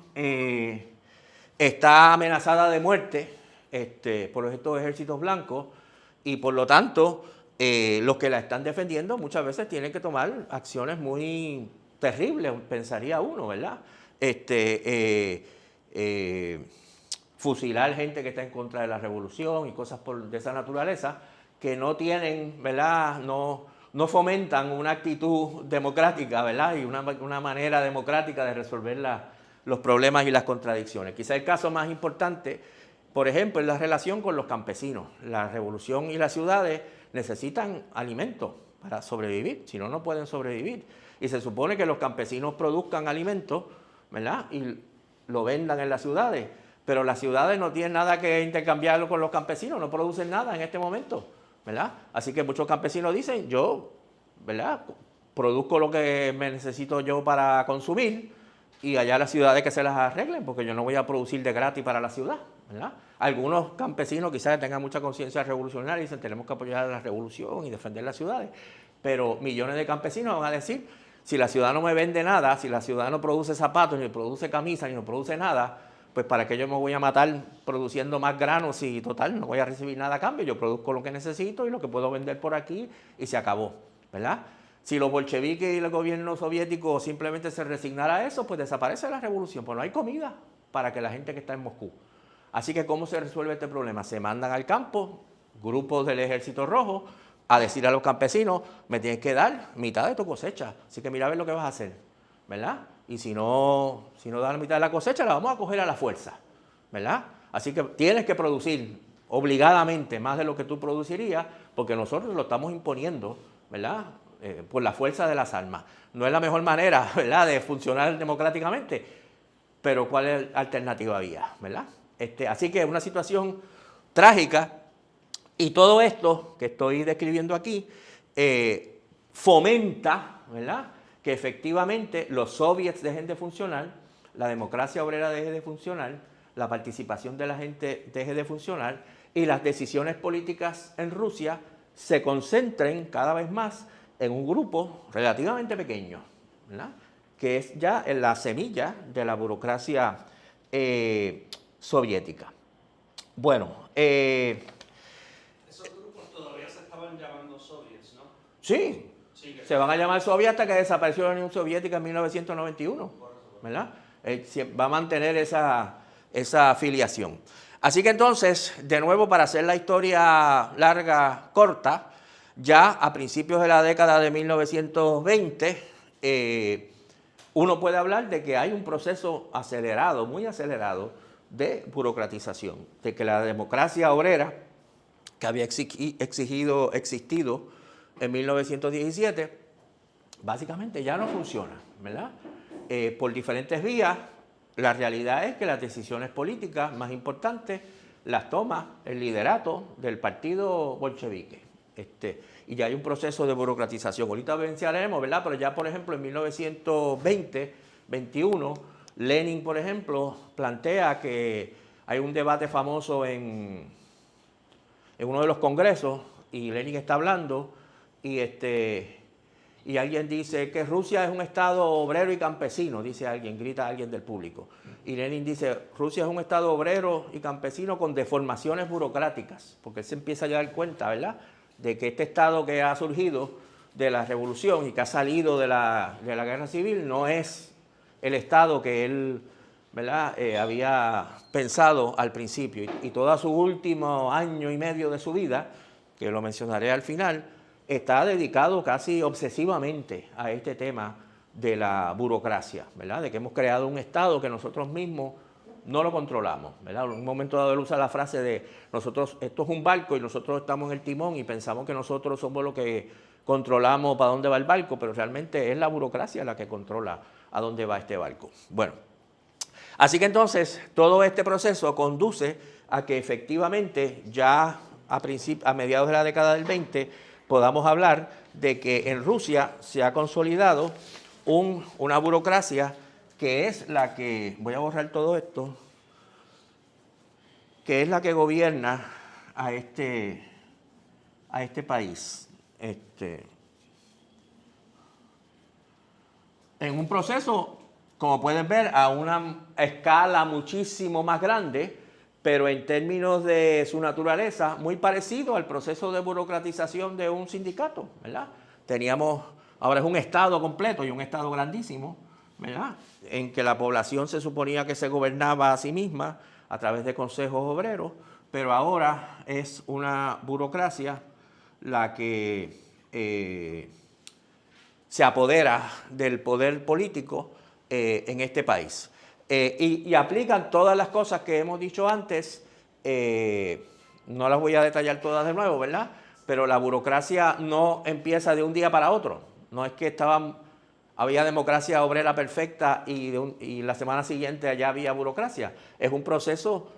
está amenazada de muerte por estos ejércitos blancos y por lo tanto los que la están defendiendo muchas veces tienen que tomar acciones muy terribles, pensaría uno, ¿verdad? Fusilar gente que está en contra de la revolución y cosas de esa naturaleza que no tienen, ¿verdad?, no no fomentan una actitud democrática, ¿verdad? Y una manera democrática de resolver los problemas y las contradicciones. Quizá el caso más importante, por ejemplo, es la relación con los campesinos. La revolución y las ciudades necesitan alimentos para sobrevivir, si no, no pueden sobrevivir. Y se supone que los campesinos produzcan alimentos, ¿verdad? Y lo vendan en las ciudades. Pero las ciudades no tienen nada que intercambiarlo con los campesinos, no producen nada en este momento, ¿verdad? Así que muchos campesinos dicen, yo, ¿verdad?, produzco lo que me necesito yo para consumir y allá las ciudades que se las arreglen, porque yo no voy a producir de gratis para la ciudad, ¿verdad? Algunos campesinos quizás tengan mucha conciencia revolucionaria y dicen, tenemos que apoyar la revolución y defender las ciudades, pero millones de campesinos van a decir, si la ciudad no me vende nada, si la ciudad no produce zapatos, ni produce camisas, ni no produce nada, pues para qué yo me voy a matar produciendo más granos y total, no voy a recibir nada a cambio, yo produzco lo que necesito y lo que puedo vender por aquí y se acabó, ¿verdad? Si los bolcheviques y el gobierno soviético simplemente se resignara a eso, pues desaparece la revolución, pues no hay comida para que la gente que está en Moscú. Así que ¿cómo se resuelve este problema? Se mandan al campo grupos del Ejército Rojo a decir a los campesinos, me tienes que dar mitad de tu cosecha, así que mira a ver lo que vas a hacer, ¿verdad? Y si no das la mitad de la cosecha, la vamos a coger a la fuerza, ¿verdad? Así que tienes que producir obligadamente más de lo que tú producirías, porque nosotros lo estamos imponiendo, ¿verdad? Por la fuerza de las armas. No es la mejor manera, ¿verdad?, de funcionar democráticamente, pero ¿cuál alternativa había, ¿verdad? Así que es una situación trágica y todo esto que estoy describiendo aquí fomenta, ¿verdad?, que efectivamente los soviets dejen de funcionar, la democracia obrera deje de funcionar, la participación de la gente deje de funcionar y las decisiones políticas en Rusia se concentren cada vez más en un grupo relativamente pequeño, ¿verdad?, que es ya la semilla de la burocracia soviética. Bueno, esos grupos todavía se estaban llamando soviets, ¿no? Sí, se van a llamar soviets hasta que desapareció la Unión Soviética en 1991, ¿verdad? Va a mantener esa afiliación. Así que entonces, de nuevo, para hacer la historia larga, corta, ya a principios de la década de 1920, uno puede hablar de que hay un proceso acelerado, muy acelerado, de burocratización, de que la democracia obrera, que había existido en 1917, básicamente ya no funciona, ¿verdad? Por diferentes vías. La realidad es que las decisiones políticas más importantes las toma el liderato del partido bolchevique. Y ya hay un proceso de burocratización. Ahorita mencionaremos, ¿verdad? Pero ya, por ejemplo, en 1920-21, Lenin, por ejemplo, plantea que hay un debate famoso en uno de los congresos, y Lenin está hablando, y alguien dice que Rusia es un estado obrero y campesino, dice alguien, grita alguien del público. Y Lenin dice, Rusia es un estado obrero y campesino con deformaciones burocráticas, porque él se empieza a dar cuenta, ¿verdad?, de que este estado que ha surgido de la revolución y que ha salido de la guerra civil no es el estado que él, ¿verdad?, había pensado al principio. Y todo su último año y medio de su vida, que lo mencionaré al final, está dedicado casi obsesivamente a este tema de la burocracia, ¿verdad?, de que hemos creado un estado que nosotros mismos no lo controlamos, ¿verdad? En un momento dado él usa la frase de nosotros, esto es un barco y nosotros estamos en el timón y pensamos que nosotros somos los que controlamos para dónde va el barco, pero realmente es la burocracia la que controla a dónde va este barco. Bueno, así que entonces todo este proceso conduce a que efectivamente ya a mediados de la década del 20 podamos hablar de que en Rusia se ha consolidado una burocracia que es la que, voy a borrar todo esto, que es la que gobierna a este país. En un proceso, como pueden ver, a una escala muchísimo más grande, pero en términos de su naturaleza, muy parecido al proceso de burocratización de un sindicato, ¿verdad? Ahora es un estado completo y un estado grandísimo, ¿verdad?, en que la población se suponía que se gobernaba a sí misma a través de consejos obreros, pero ahora es una burocracia la que se apodera del poder político en este país. Y aplican todas las cosas que hemos dicho antes, no las voy a detallar todas de nuevo, ¿verdad? Pero la burocracia no empieza de un día para otro. No es que había democracia obrera perfecta y la semana siguiente allá había burocracia. Es un proceso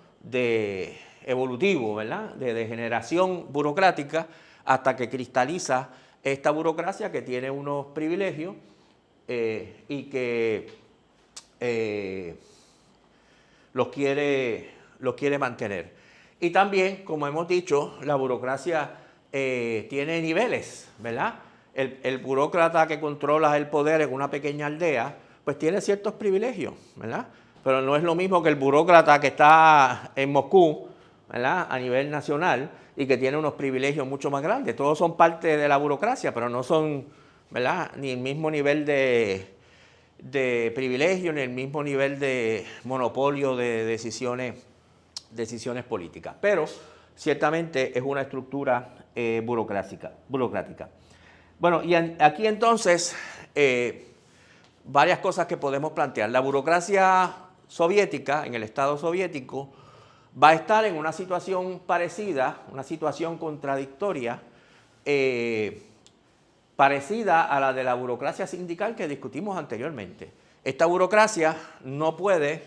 evolutivo, ¿verdad? De degeneración burocrática hasta que cristaliza esta burocracia que tiene unos privilegios y que los quiere mantener. Y también, como hemos dicho, la burocracia tiene niveles, ¿verdad? El burócrata que controla el poder en una pequeña aldea, pues tiene ciertos privilegios, ¿verdad? Pero no es lo mismo que el burócrata que está en Moscú, ¿verdad? A nivel nacional y que tiene unos privilegios mucho más grandes. Todos son parte de la burocracia, pero no son, ¿verdad? Ni el mismo nivel de privilegio, ni el mismo nivel de monopolio de decisiones políticas. Pero ciertamente es una estructura burocrática. Bueno, y aquí entonces varias cosas que podemos plantear. La burocracia soviética, en el Estado soviético, va a estar en una situación parecida, una situación contradictoria, parecida a la de la burocracia sindical que discutimos anteriormente. Esta burocracia no puede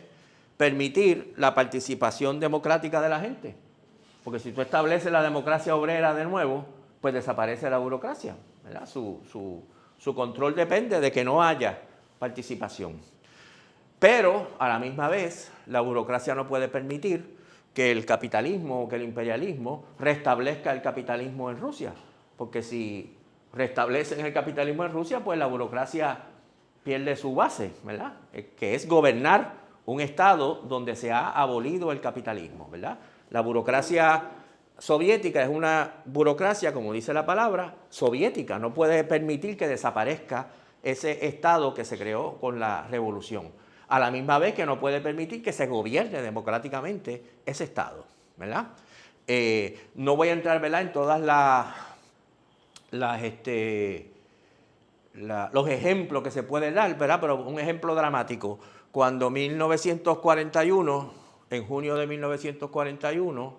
permitir la participación democrática de la gente, porque si tú estableces la democracia obrera de nuevo, pues desaparece la burocracia, ¿verdad? Su control depende de que no haya participación. Pero, a la misma vez, la burocracia no puede permitir que el capitalismo o que el imperialismo restablezca el capitalismo en Rusia, porque si restablecen el capitalismo en Rusia, pues la burocracia pierde su base, ¿verdad? Que es gobernar un Estado donde se ha abolido el capitalismo, ¿verdad? La burocracia soviética es una burocracia, como dice la palabra, soviética. No puede permitir que desaparezca ese Estado que se creó con la revolución. A la misma vez que no puede permitir que se gobierne democráticamente ese Estado, ¿verdad? No voy a entrar, ¿verdad?, en todas los ejemplos que se pueden dar, ¿verdad? Pero un ejemplo dramático. Cuando en junio de 1941,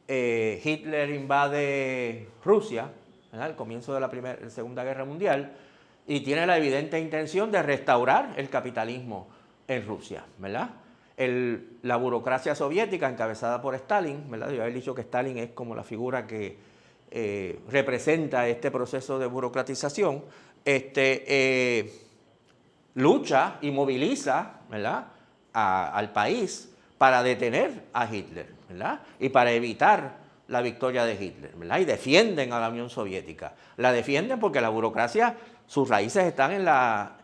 Hitler invade Rusia, ¿verdad?, al comienzo de la Segunda Guerra Mundial, y tiene la evidente intención de restaurar el capitalismo en Rusia, ¿verdad? La burocracia soviética encabezada por Stalin, ¿verdad? Yo había dicho que Stalin es como la figura que representa este proceso de burocratización, lucha y moviliza, ¿verdad?, al país para detener a Hitler, ¿verdad?, y para evitar la victoria de Hitler, ¿verdad? Y defienden a la Unión Soviética. La defienden porque la burocracia, sus raíces están en la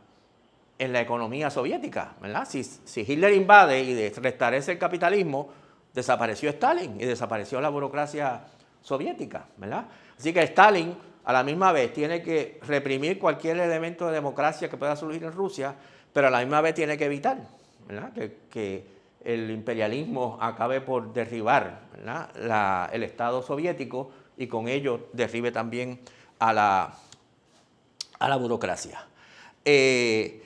economía soviética, ¿verdad? Si Hitler invade y restablece el capitalismo, desapareció Stalin y desapareció la burocracia soviética, ¿verdad? Así que Stalin, a la misma vez, tiene que reprimir cualquier elemento de democracia que pueda surgir en Rusia, pero a la misma vez tiene que evitar, ¿verdad?, que el imperialismo acabe por derribar, ¿verdad?, el Estado soviético y con ello derribe también a la burocracia. Y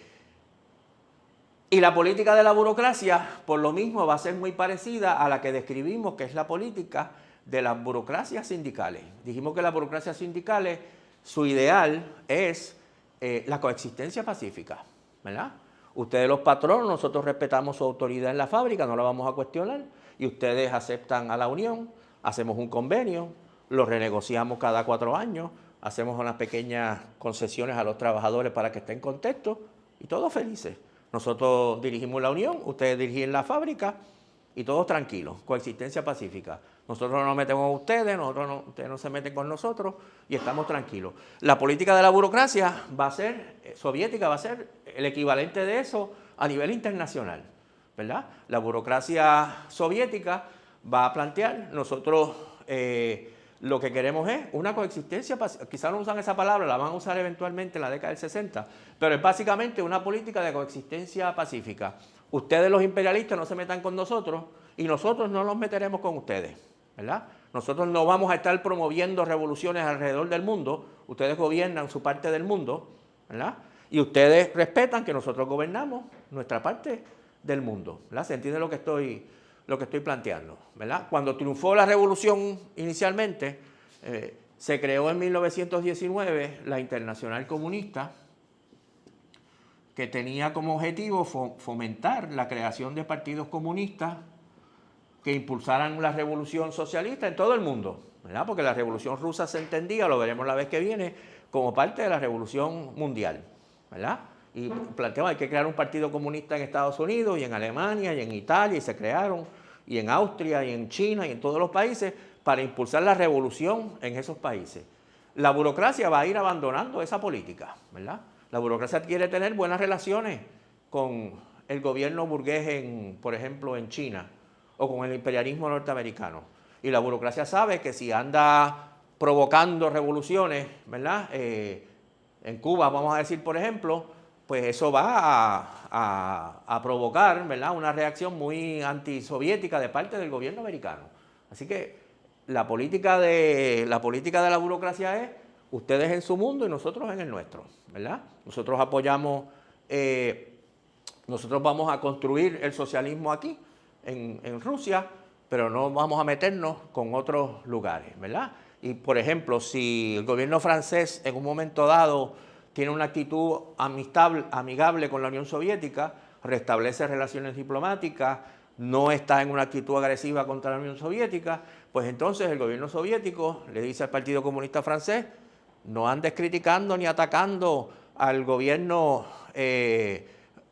la política de la burocracia, por lo mismo, va a ser muy parecida a la que describimos, que es la política de las burocracias sindicales. Dijimos que las burocracias sindicales, su ideal es la coexistencia pacífica, ¿verdad? Ustedes los patronos, nosotros respetamos su autoridad en la fábrica, no la vamos a cuestionar, y ustedes aceptan a la unión, hacemos un convenio, lo renegociamos cada 4 años, hacemos unas pequeñas concesiones a los trabajadores para que estén contentos y todos felices. Nosotros dirigimos la unión, ustedes dirigen la fábrica y todos tranquilos, coexistencia pacífica. Nosotros no nos metemos con ustedes, ustedes no se meten con nosotros y estamos tranquilos. La política de la burocracia soviética va a ser el equivalente de eso a nivel internacional, ¿verdad? La burocracia soviética va a plantear, nosotros lo que queremos es una coexistencia pacífica. Quizás no usan esa palabra, la van a usar eventualmente en la década del 60, pero es básicamente una política de coexistencia pacífica. Ustedes los imperialistas no se metan con nosotros y nosotros no nos meteremos con ustedes, ¿verdad? Nosotros no vamos a estar promoviendo revoluciones alrededor del mundo. Ustedes gobiernan su parte del mundo, ¿verdad? Y ustedes respetan que nosotros gobernamos nuestra parte del mundo, ¿verdad? ¿Se entiende lo que estoy planteando, ¿verdad? Cuando triunfó la revolución inicialmente, se creó en 1919 la Internacional Comunista, que tenía como objetivo fomentar la creación de partidos comunistas que impulsaran la revolución socialista en todo el mundo, ¿verdad? Porque la revolución rusa se entendía, lo veremos la vez que viene, como parte de la revolución mundial, ¿verdad? Y planteamos, hay que crear un partido comunista en Estados Unidos y en Alemania y en Italia, y se crearon, y en Austria y en China y en todos los países, para impulsar la revolución en esos países. La burocracia va a ir abandonando esa política, ¿verdad? La burocracia quiere tener buenas relaciones con el gobierno burgués, por ejemplo, en China, o con el imperialismo norteamericano. Y la burocracia sabe que si anda provocando revoluciones, ¿verdad? En Cuba, vamos a decir, por ejemplo, pues eso va a provocar, ¿verdad?, una reacción muy antisoviética de parte del gobierno americano. Así que la política de la burocracia es ustedes en su mundo y nosotros en el nuestro, ¿verdad? Nosotros apoyamos, nosotros vamos a construir el socialismo aquí, en Rusia, pero no vamos a meternos con otros lugares, ¿verdad? Y, por ejemplo, si el gobierno francés en un momento dado tiene una actitud amigable con la Unión Soviética, restablece relaciones diplomáticas, no está en una actitud agresiva contra la Unión Soviética, pues entonces el gobierno soviético le dice al Partido Comunista Francés, no andes criticando ni atacando al gobierno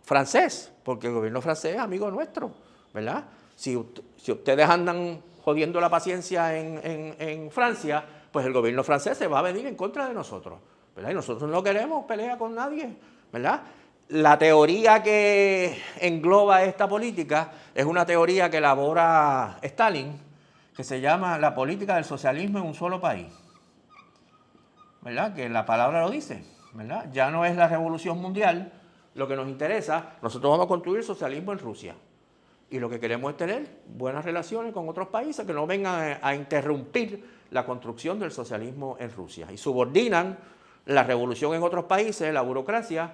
francés, porque el gobierno francés es amigo nuestro, ¿verdad? Si ustedes andan jodiendo la paciencia en Francia, pues el gobierno francés se va a venir en contra de nosotros, ¿verdad? Y nosotros no queremos pelea con nadie, ¿verdad? La teoría que engloba esta política es una teoría que elabora Stalin, que se llama la política del socialismo en un solo país, ¿verdad? Que la palabra lo dice, ¿verdad? Ya no es la revolución mundial lo que nos interesa, nosotros vamos a construir socialismo en Rusia. Y lo que queremos es tener buenas relaciones con otros países que no vengan a interrumpir la construcción del socialismo en Rusia. Y subordinan la revolución en otros países, la burocracia,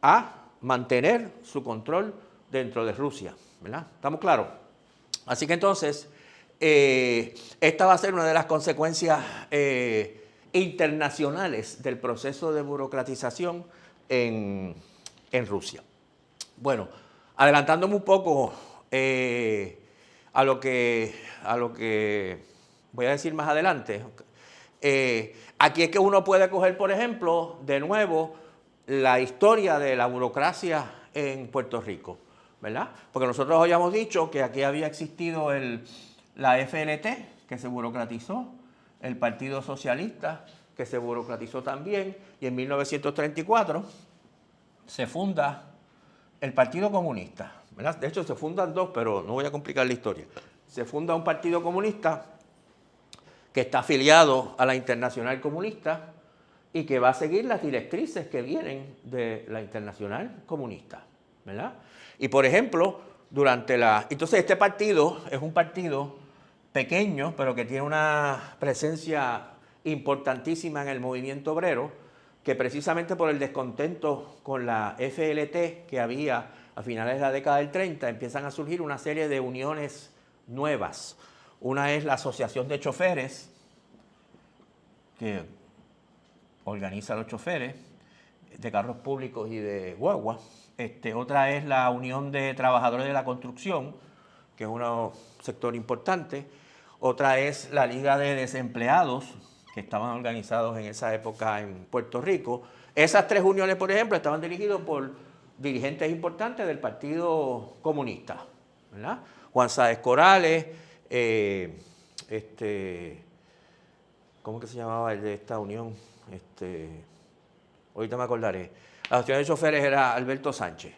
a mantener su control dentro de Rusia, ¿verdad? ¿Estamos claros? Así que entonces, esta va a ser una de las consecuencias internacionales del proceso de burocratización en Rusia. Bueno, adelantándome un poco a lo que voy a decir más adelante, aquí es que uno puede coger, por ejemplo, de nuevo, la historia de la burocracia en Puerto Rico, ¿verdad? Porque nosotros habíamos dicho que aquí había existido la FLT, que se burocratizó, el Partido Socialista, que se burocratizó también, y en 1934 se funda el Partido Comunista, ¿verdad? De hecho, se fundan dos, pero no voy a complicar la historia. Se funda un Partido Comunista que está afiliado a la Internacional Comunista y que va a seguir las directrices que vienen de la Internacional Comunista, ¿verdad? Y, por ejemplo, entonces, este partido es un partido pequeño, pero que tiene una presencia importantísima en el movimiento obrero, que precisamente por el descontento con la FLT que había a finales de la década del 30, empiezan a surgir una serie de uniones nuevas. Una es la Asociación de Choferes, que organiza a los choferes de carros públicos y de guagua. Otra es la Unión de Trabajadores de la Construcción, que es un sector importante. Otra es la Liga de Desempleados, que estaban organizados en esa época en Puerto Rico. Esas tres uniones, por ejemplo, estaban dirigidas por dirigentes importantes del Partido Comunista, ¿verdad? Juan Sáez Corales, ¿cómo que se llamaba el de esta unión? Ahorita me acordaré. La asociación de choferes era Alberto Sánchez.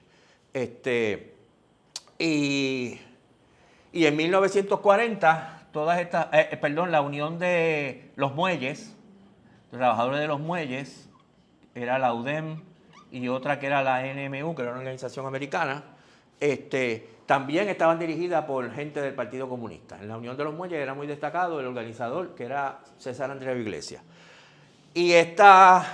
Y en 1940, la unión de los muelles, trabajadores de los muelles, era la UDEM y otra que era la NMU, que era una organización americana, también estaban dirigidas por gente del Partido Comunista. En la Unión de los Muelles era muy destacado el organizador, que era César Andreu Iglesias. Y estas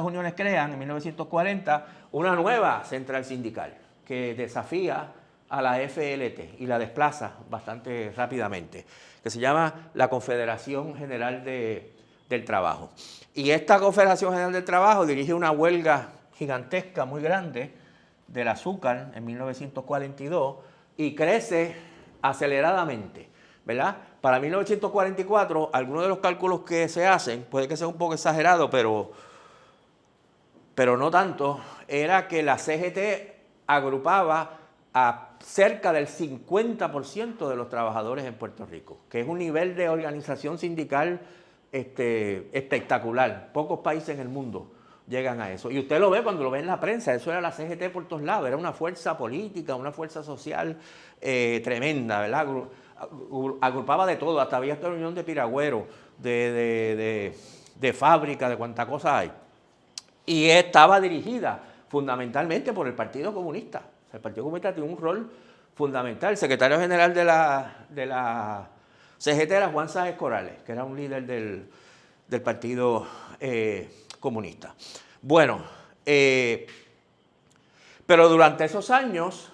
uniones crean en 1940 una nueva central sindical que desafía a la FLT y la desplaza bastante rápidamente, que se llama la Confederación General del Trabajo. Y esta Confederación General del Trabajo dirige una huelga gigantesca, muy grande, del azúcar en 1942 y crece aceleradamente, ¿verdad? Para 1944, algunos de los cálculos que se hacen, puede que sea un poco exagerado, pero no tanto, era que la CGT agrupaba a cerca del 50% de los trabajadores en Puerto Rico, que es un nivel de organización sindical espectacular. Pocos países en el mundo llegan a eso. Y usted lo ve cuando lo ve en la prensa, eso era la CGT por todos lados, era una fuerza política, una fuerza social tremenda, ¿verdad? Agrupaba de todo, hasta había esta reunión de piragüeros, de fábrica, de cuánta cosa hay. Y estaba dirigida fundamentalmente por el Partido Comunista. O sea, el Partido Comunista tiene un rol fundamental. El secretario general de la CGT era Juan Sáenz Corrales, que era un líder del Partido Comunista. Bueno, pero durante esos años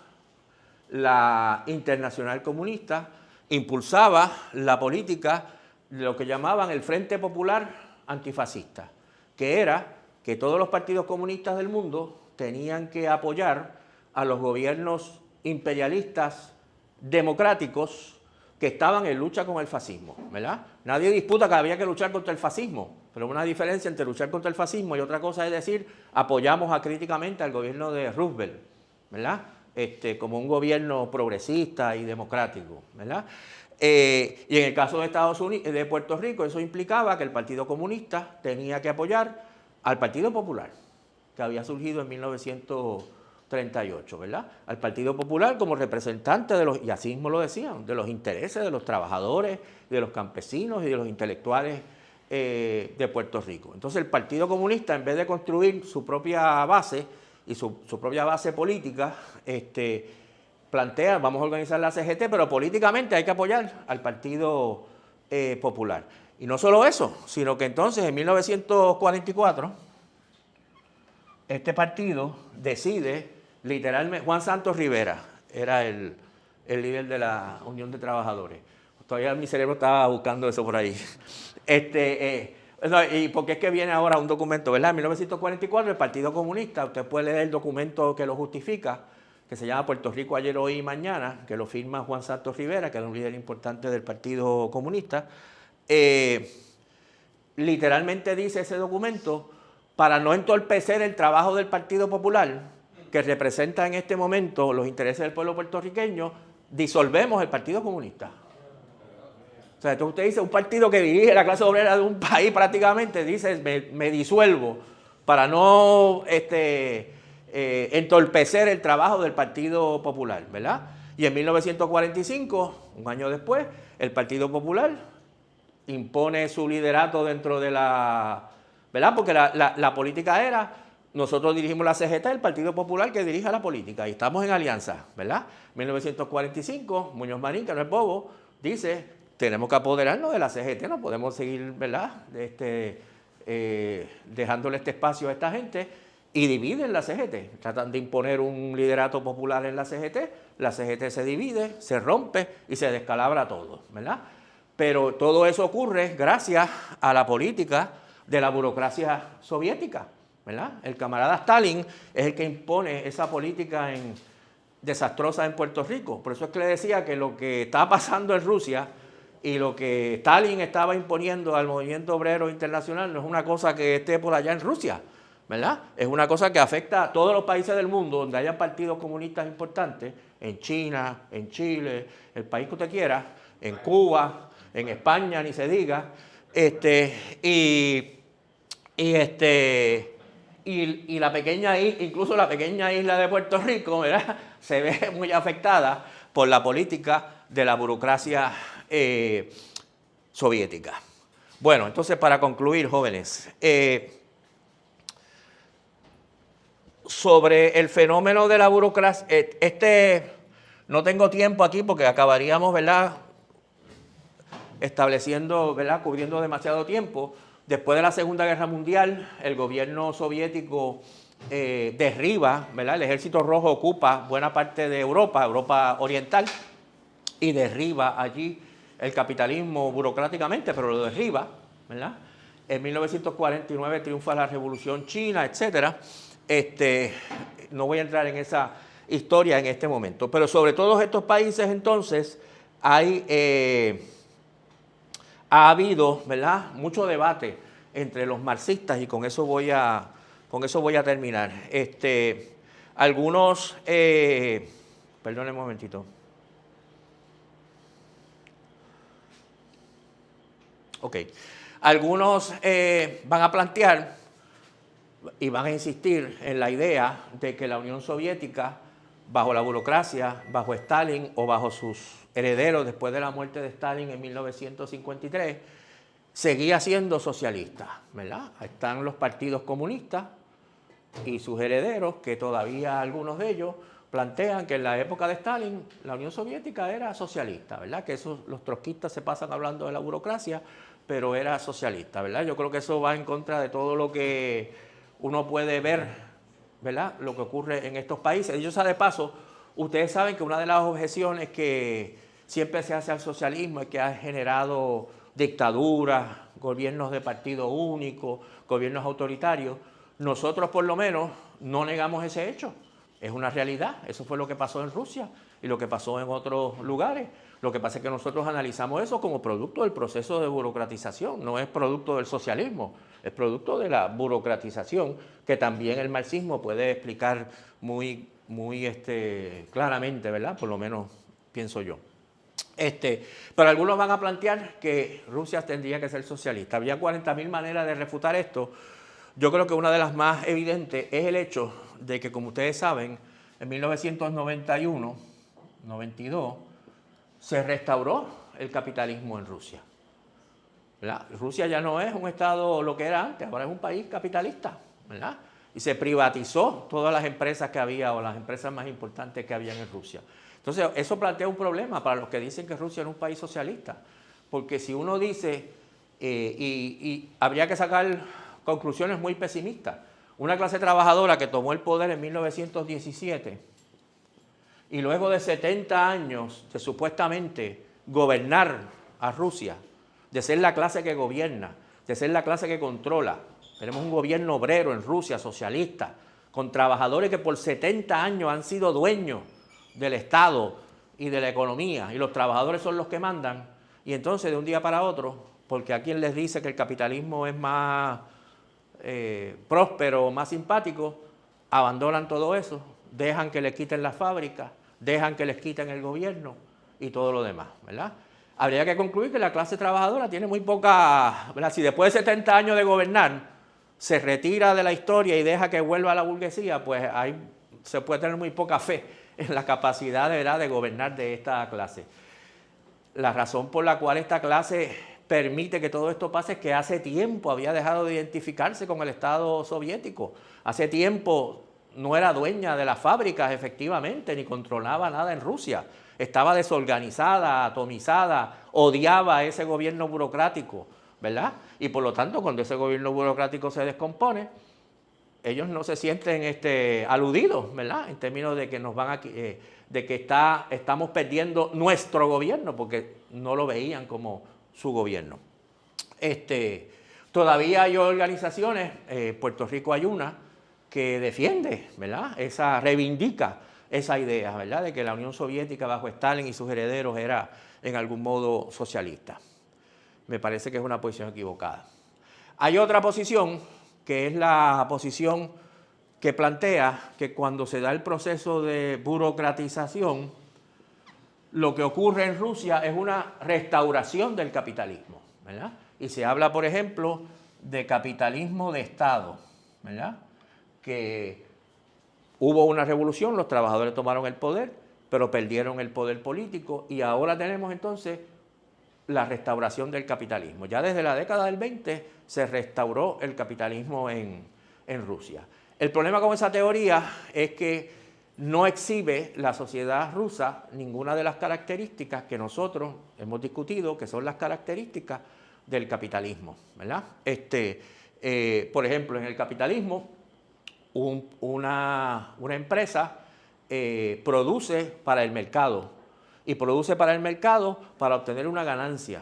la Internacional Comunista impulsaba la política de lo que llamaban el Frente Popular Antifascista, que era que todos los partidos comunistas del mundo tenían que apoyar a los gobiernos imperialistas democráticos que estaban en lucha con el fascismo, ¿verdad? Nadie disputa que había que luchar contra el fascismo, pero hay una diferencia entre luchar contra el fascismo y otra cosa es decir, apoyamos acríticamente al gobierno de Roosevelt, ¿verdad? Como un gobierno progresista y democrático, ¿verdad? Y en el caso de Estados Unidos, de Puerto Rico, eso implicaba que el Partido Comunista tenía que apoyar al Partido Popular, que había surgido en 1938, ¿verdad? Al Partido Popular como representante de los, y así mismo lo decían, de los intereses de los trabajadores, de los campesinos y de los intelectuales de Puerto Rico. Entonces el Partido Comunista, en vez de construir su propia base y su propia base política, plantea, vamos a organizar la CGT, pero políticamente hay que apoyar al Partido Popular. Y no solo eso, sino que entonces en 1944 este partido decide literalmente, Juan Santos Rivera era el líder de la Unión de Trabajadores. Todavía mi cerebro estaba buscando eso por ahí. Y porque es que viene ahora un documento, ¿verdad? En 1944 el Partido Comunista, usted puede leer el documento que lo justifica, que se llama Puerto Rico ayer, hoy y mañana, que lo firma Juan Santos Rivera, que era un líder importante del Partido Comunista. Literalmente dice ese documento, para no entorpecer el trabajo del Partido Popular, que representa en este momento los intereses del pueblo puertorriqueño, disolvemos el Partido Comunista. O sea, entonces usted dice, un partido que dirige la clase obrera de un país prácticamente, dice, me disuelvo para no entorpecer el trabajo del Partido Popular, ¿verdad? Y en 1945, un año después, el Partido Popular impone su liderato dentro de la... ¿verdad? Porque la política era, nosotros dirigimos la CGT, el Partido Popular que dirige la política, y estamos en alianza, ¿verdad? 1945, Muñoz Marín, que no es bobo, dice, tenemos que apoderarnos de la CGT, no podemos seguir, ¿verdad? Dejándole este espacio a esta gente, y dividen la CGT, tratan de imponer un liderato popular en la CGT se divide, se rompe y se descalabra todo, ¿verdad? Pero todo eso ocurre gracias a la política de la burocracia soviética, ¿verdad? El camarada Stalin es el que impone esa política desastrosa en Puerto Rico. Por eso es que le decía que lo que está pasando en Rusia y lo que Stalin estaba imponiendo al movimiento obrero internacional no es una cosa que esté por allá en Rusia, ¿verdad? Es una cosa que afecta a todos los países del mundo donde haya partidos comunistas importantes, en China, en Chile, el país que usted quiera, en Cuba, en España, ni se diga, y la pequeña, incluso la pequeña isla de Puerto Rico, ¿verdad? Se ve muy afectada por la política de la burocracia soviética. Bueno, entonces para concluir, jóvenes, sobre el fenómeno de la burocracia, no tengo tiempo aquí porque acabaríamos, ¿verdad?, estableciendo, ¿verdad?, cubriendo demasiado tiempo. Después de la Segunda Guerra Mundial, el gobierno soviético derriba, ¿verdad?, el Ejército Rojo ocupa buena parte de Europa, Europa Oriental, y derriba allí el capitalismo burocráticamente, pero lo derriba, ¿verdad? En 1949 triunfa la Revolución China, etcétera. No voy a entrar en esa historia en este momento, pero sobre todos estos países entonces ha habido, ¿verdad?, mucho debate entre los marxistas, y con eso voy a terminar. Algunos, perdón un momentito. Ok. Algunos van a plantear y van a insistir en la idea de que la Unión Soviética, bajo la burocracia, bajo Stalin o bajo sus herederos después de la muerte de Stalin en 1953, seguía siendo socialista, ¿verdad? Están los partidos comunistas y sus herederos, que todavía algunos de ellos plantean que en la época de Stalin la Unión Soviética era socialista, ¿verdad? Que los trotskistas se pasan hablando de la burocracia, pero era socialista, ¿verdad? Yo creo que eso va en contra de todo lo que uno puede ver, ¿verdad?, lo que ocurre en estos países. Dicho sea de paso, ustedes saben que una de las objeciones que siempre se hace al socialismo es que ha generado dictaduras, gobiernos de partido único, gobiernos autoritarios. Nosotros, por lo menos, no negamos ese hecho. Es una realidad. Eso fue lo que pasó en Rusia y lo que pasó en otros lugares. Lo que pasa es que nosotros analizamos eso como producto del proceso de burocratización, no es producto del socialismo, es producto de la burocratización, que también el marxismo puede explicar muy claramente, ¿verdad? Por lo menos pienso yo. Pero algunos van a plantear que Rusia tendría que ser socialista. Había 40.000 maneras de refutar esto. Yo creo que una de las más evidentes es el hecho de que, como ustedes saben, en 1991, 92, se restauró el capitalismo en Rusia. Rusia ya no es un estado lo que era antes, ahora es un país capitalista, ¿verdad? Y se privatizó todas las empresas que había, o las empresas más importantes que había en Rusia. Entonces, eso plantea un problema para los que dicen que Rusia era un país socialista, porque si uno dice, y habría que sacar conclusiones muy pesimistas, una clase trabajadora que tomó el poder en 1917 y luego de 70 años de supuestamente gobernar a Rusia, de ser la clase que gobierna, de ser la clase que controla. Tenemos un gobierno obrero en Rusia, socialista, con trabajadores que por 70 años han sido dueños del Estado y de la economía, y los trabajadores son los que mandan, y entonces de un día para otro, porque a quien les dice que el capitalismo es más próspero, más simpático, abandonan todo eso, dejan que les quiten las fábricas, dejan que les quiten el gobierno y todo lo demás, ¿verdad? Habría que concluir que la clase trabajadora tiene muy poca, ¿verdad? Si después de 70 años de gobernar se retira de la historia y deja que vuelva a la burguesía, pues ahí se puede tener muy poca fe en la capacidad, ¿verdad?, de gobernar de esta clase. La razón por la cual esta clase permite que todo esto pase es que hace tiempo había dejado de identificarse con el Estado soviético. Hace tiempo no era dueña de las fábricas, efectivamente, ni controlaba nada en Rusia. Estaba desorganizada, atomizada, odiaba ese gobierno burocrático, ¿verdad? Y por lo tanto, cuando ese gobierno burocrático se descompone, ellos no se sienten aludidos, ¿verdad?, en términos de que nos van de que estamos perdiendo nuestro gobierno, porque no lo veían como su gobierno. Todavía hay organizaciones, Puerto Rico hay una, que defiende, ¿verdad?, reivindica esa idea, ¿verdad?, de que la Unión Soviética bajo Stalin y sus herederos era en algún modo socialista. Me parece que es una posición equivocada. Hay otra posición, que es la posición que plantea que cuando se da el proceso de burocratización, lo que ocurre en Rusia es una restauración del capitalismo, ¿verdad? Y se habla, por ejemplo, de capitalismo de Estado, ¿verdad?, que hubo una revolución, los trabajadores tomaron el poder, pero perdieron el poder político, y ahora tenemos entonces la restauración del capitalismo. Ya desde la década del 20 se restauró el capitalismo en Rusia. El problema con esa teoría es que no exhibe la sociedad rusa ninguna de las características que nosotros hemos discutido, que son las características del capitalismo, ¿verdad? Por ejemplo, en el capitalismo, una empresa produce para el mercado y produce para el mercado para obtener una ganancia.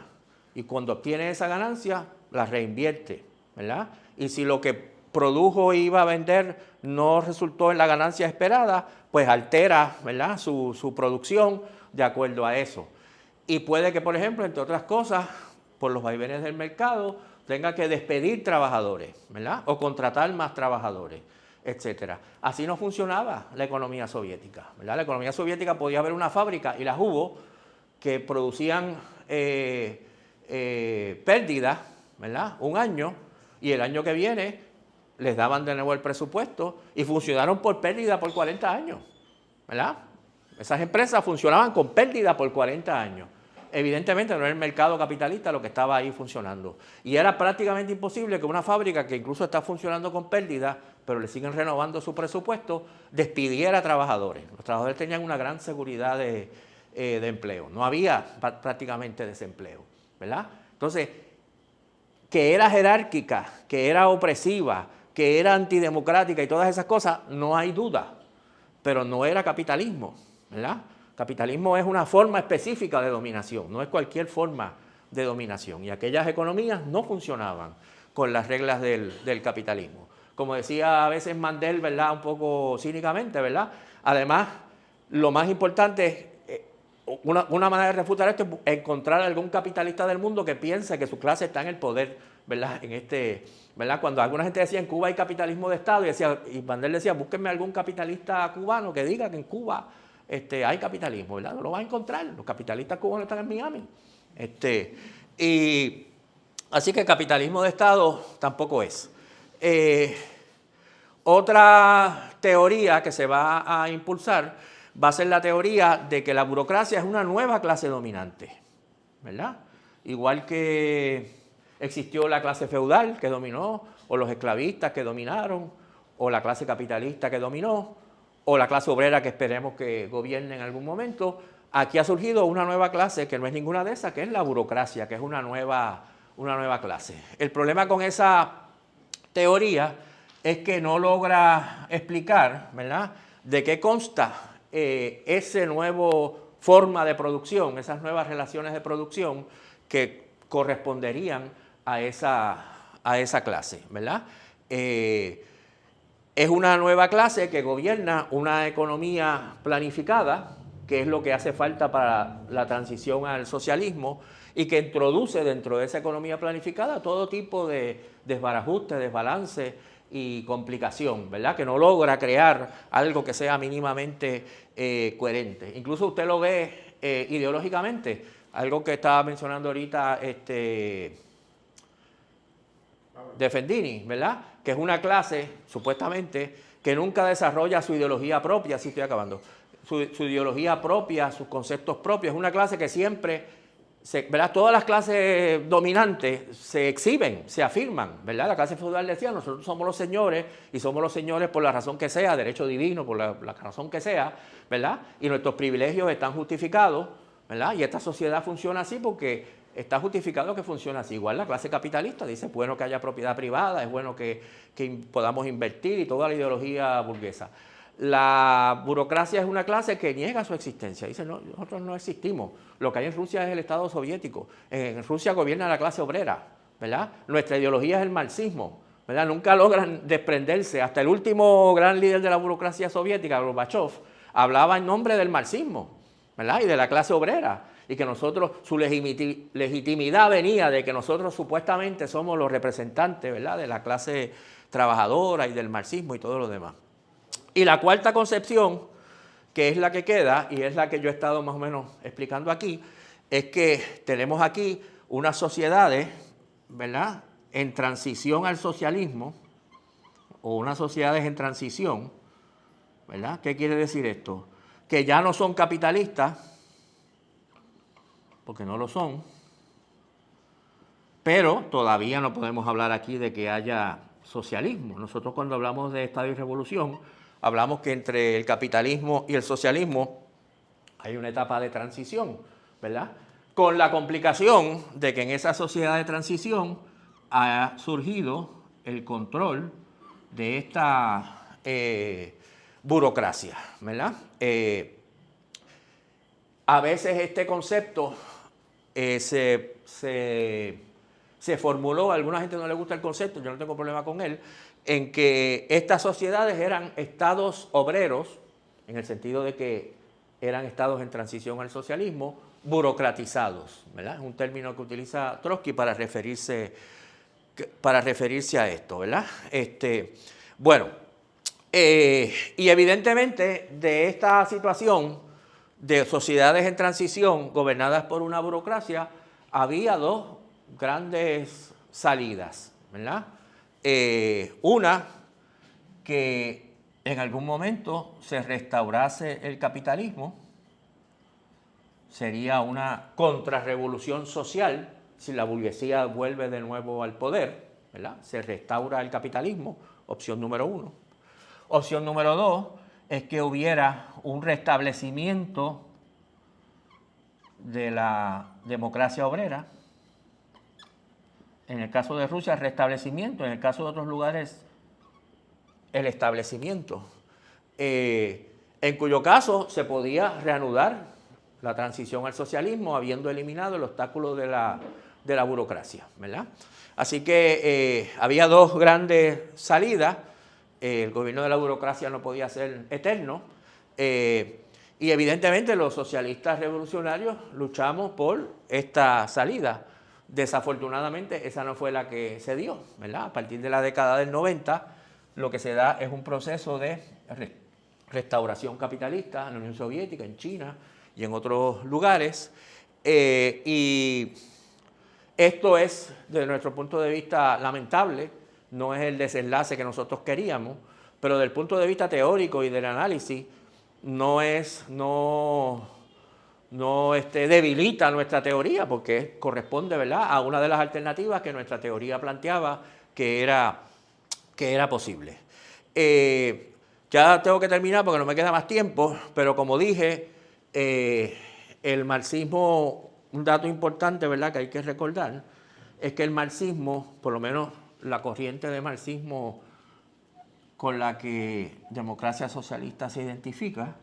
Y cuando obtiene esa ganancia, la reinvierte, ¿verdad? Y si lo que produjo e iba a vender no resultó en la ganancia esperada, pues altera, ¿verdad?, su producción de acuerdo a eso. Y puede que, por ejemplo, entre otras cosas, por los vaivenes del mercado, tenga que despedir trabajadores, ¿verdad?, o contratar más trabajadores, etcétera. Así no funcionaba la economía soviética, ¿verdad? La economía soviética podía haber una fábrica, y las hubo, que producían pérdidas, ¿verdad?, un año, y el año que viene les daban de nuevo el presupuesto y funcionaron por pérdida por 40 años, ¿verdad? Esas empresas funcionaban con pérdida por 40 años. Evidentemente no era el mercado capitalista lo que estaba ahí funcionando. Y era prácticamente imposible que una fábrica que incluso está funcionando con pérdida, pero le siguen renovando su presupuesto, despidiera a trabajadores. Los trabajadores tenían una gran seguridad de empleo. No había prácticamente desempleo, ¿verdad? Entonces, que era jerárquica, que era opresiva, que era antidemocrática y todas esas cosas, no hay duda. Pero no era capitalismo, ¿verdad? Capitalismo es una forma específica de dominación, no es cualquier forma de dominación. Y aquellas economías no funcionaban con las reglas del capitalismo. Como decía a veces Mandel, ¿verdad?, un poco cínicamente, ¿verdad? Además, lo más importante es, una manera de refutar esto es encontrar algún capitalista del mundo que piense que su clase está en el poder, ¿verdad? ¿Verdad? Cuando alguna gente decía en Cuba hay capitalismo de Estado, y Mandel decía, búsquenme algún capitalista cubano que diga que en Cuba hay capitalismo, ¿verdad? No lo vas a encontrar, los capitalistas cubanos están en Miami. Así que capitalismo de Estado tampoco es. Otra teoría que se va a impulsar va a ser la teoría de que la burocracia es una nueva clase dominante, ¿verdad? Igual que existió la clase feudal que dominó, o los esclavistas que dominaron, o la clase capitalista que dominó, o la clase obrera que esperemos que gobierne en algún momento. Aquí ha surgido una nueva clase que no es ninguna de esas, que es la burocracia, que es una nueva clase. El problema con esa teoría es que no logra explicar, ¿verdad?, de qué consta esa nueva forma de producción, esas nuevas relaciones de producción que corresponderían a esa clase, ¿verdad? Es una nueva clase que gobierna una economía planificada, que es lo que hace falta para la transición al socialismo, y que introduce dentro de esa economía planificada todo tipo de desbarajuste, desbalance y complicación, ¿verdad? Que no logra crear algo que sea mínimamente coherente. Incluso usted lo ve ideológicamente, algo que estaba mencionando ahorita Defendini, ¿verdad?, que es una clase, supuestamente, que nunca desarrolla su ideología propia, así estoy acabando, su ideología propia, sus conceptos propios. Es una clase que siempre, ¿verdad?, todas las clases dominantes se exhiben, se afirman, ¿verdad? La clase feudal decía, nosotros somos los señores, y somos los señores por la razón que sea, derecho divino, por la razón que sea, ¿verdad? Y nuestros privilegios están justificados, ¿verdad? Y esta sociedad funciona así porque está justificado que funciona así. Igual la clase capitalista dice, es bueno que haya propiedad privada, es bueno que podamos invertir, y toda la ideología burguesa. La burocracia es una clase que niega su existencia. Dice, no, nosotros no existimos. Lo que hay en Rusia es el Estado soviético. En Rusia gobierna la clase obrera, ¿verdad? Nuestra ideología es el marxismo, ¿verdad? Nunca logran desprenderse. Hasta el último gran líder de la burocracia soviética, Gorbachev, hablaba en nombre del marxismo, ¿verdad?, y de la clase obrera. Y que nosotros, su legitimidad venía de que nosotros supuestamente somos los representantes, ¿verdad?, de la clase trabajadora y del marxismo y todo lo demás. Y la cuarta concepción, que es la que queda, y es la que yo he estado más o menos explicando aquí, es que tenemos aquí unas sociedades, ¿verdad?, en transición al socialismo, o unas sociedades en transición, ¿verdad? ¿Qué quiere decir esto? Que ya no son capitalistas, porque no lo son, pero todavía no podemos hablar aquí de que haya socialismo. Nosotros cuando hablamos de Estado y Revolución, hablamos que entre el capitalismo y el socialismo hay una etapa de transición, ¿verdad? Con la complicación de que en esa sociedad de transición ha surgido el control de esta burocracia, ¿verdad? A veces este concepto se formuló, a alguna gente no le gusta el concepto, yo no tengo problema con él, en que estas sociedades eran estados obreros, en el sentido de que eran estados en transición al socialismo, burocratizados, ¿verdad? Es un término que utiliza Trotsky para referirse a esto, ¿verdad? Bueno, y evidentemente de esta situación de sociedades en transición gobernadas por una burocracia, había dos grandes salidas, ¿verdad? Una, que en algún momento se restaurase el capitalismo, sería una contrarrevolución social si la burguesía vuelve de nuevo al poder, ¿verdad? Se restaura el capitalismo, opción número uno. Opción número dos es que hubiera un restablecimiento de la democracia obrera. En el caso de Rusia, restablecimiento. En el caso de otros lugares, el establecimiento. En cuyo caso se podía reanudar la transición al socialismo, habiendo eliminado el obstáculo de la burocracia, ¿verdad? Así que había dos grandes salidas. El gobierno de la burocracia no podía ser eterno. Y evidentemente los socialistas revolucionarios luchamos por esta salida. Desafortunadamente esa no fue la que se dio, ¿verdad? A partir de la década del 90 lo que se da es un proceso de restauración capitalista en la Unión Soviética, en China y en otros lugares. Y esto es, desde nuestro punto de vista, lamentable. No es el desenlace que nosotros queríamos, pero desde el punto de vista teórico y del análisis no debilita nuestra teoría, porque corresponde, ¿verdad?, a una de las alternativas que nuestra teoría planteaba que era posible. Ya tengo que terminar porque no me queda más tiempo, pero como dije, el marxismo, un dato importante, ¿verdad?, que hay que recordar, es que el marxismo, por lo menos la corriente de marxismo con la que Democracia Socialista se identifica,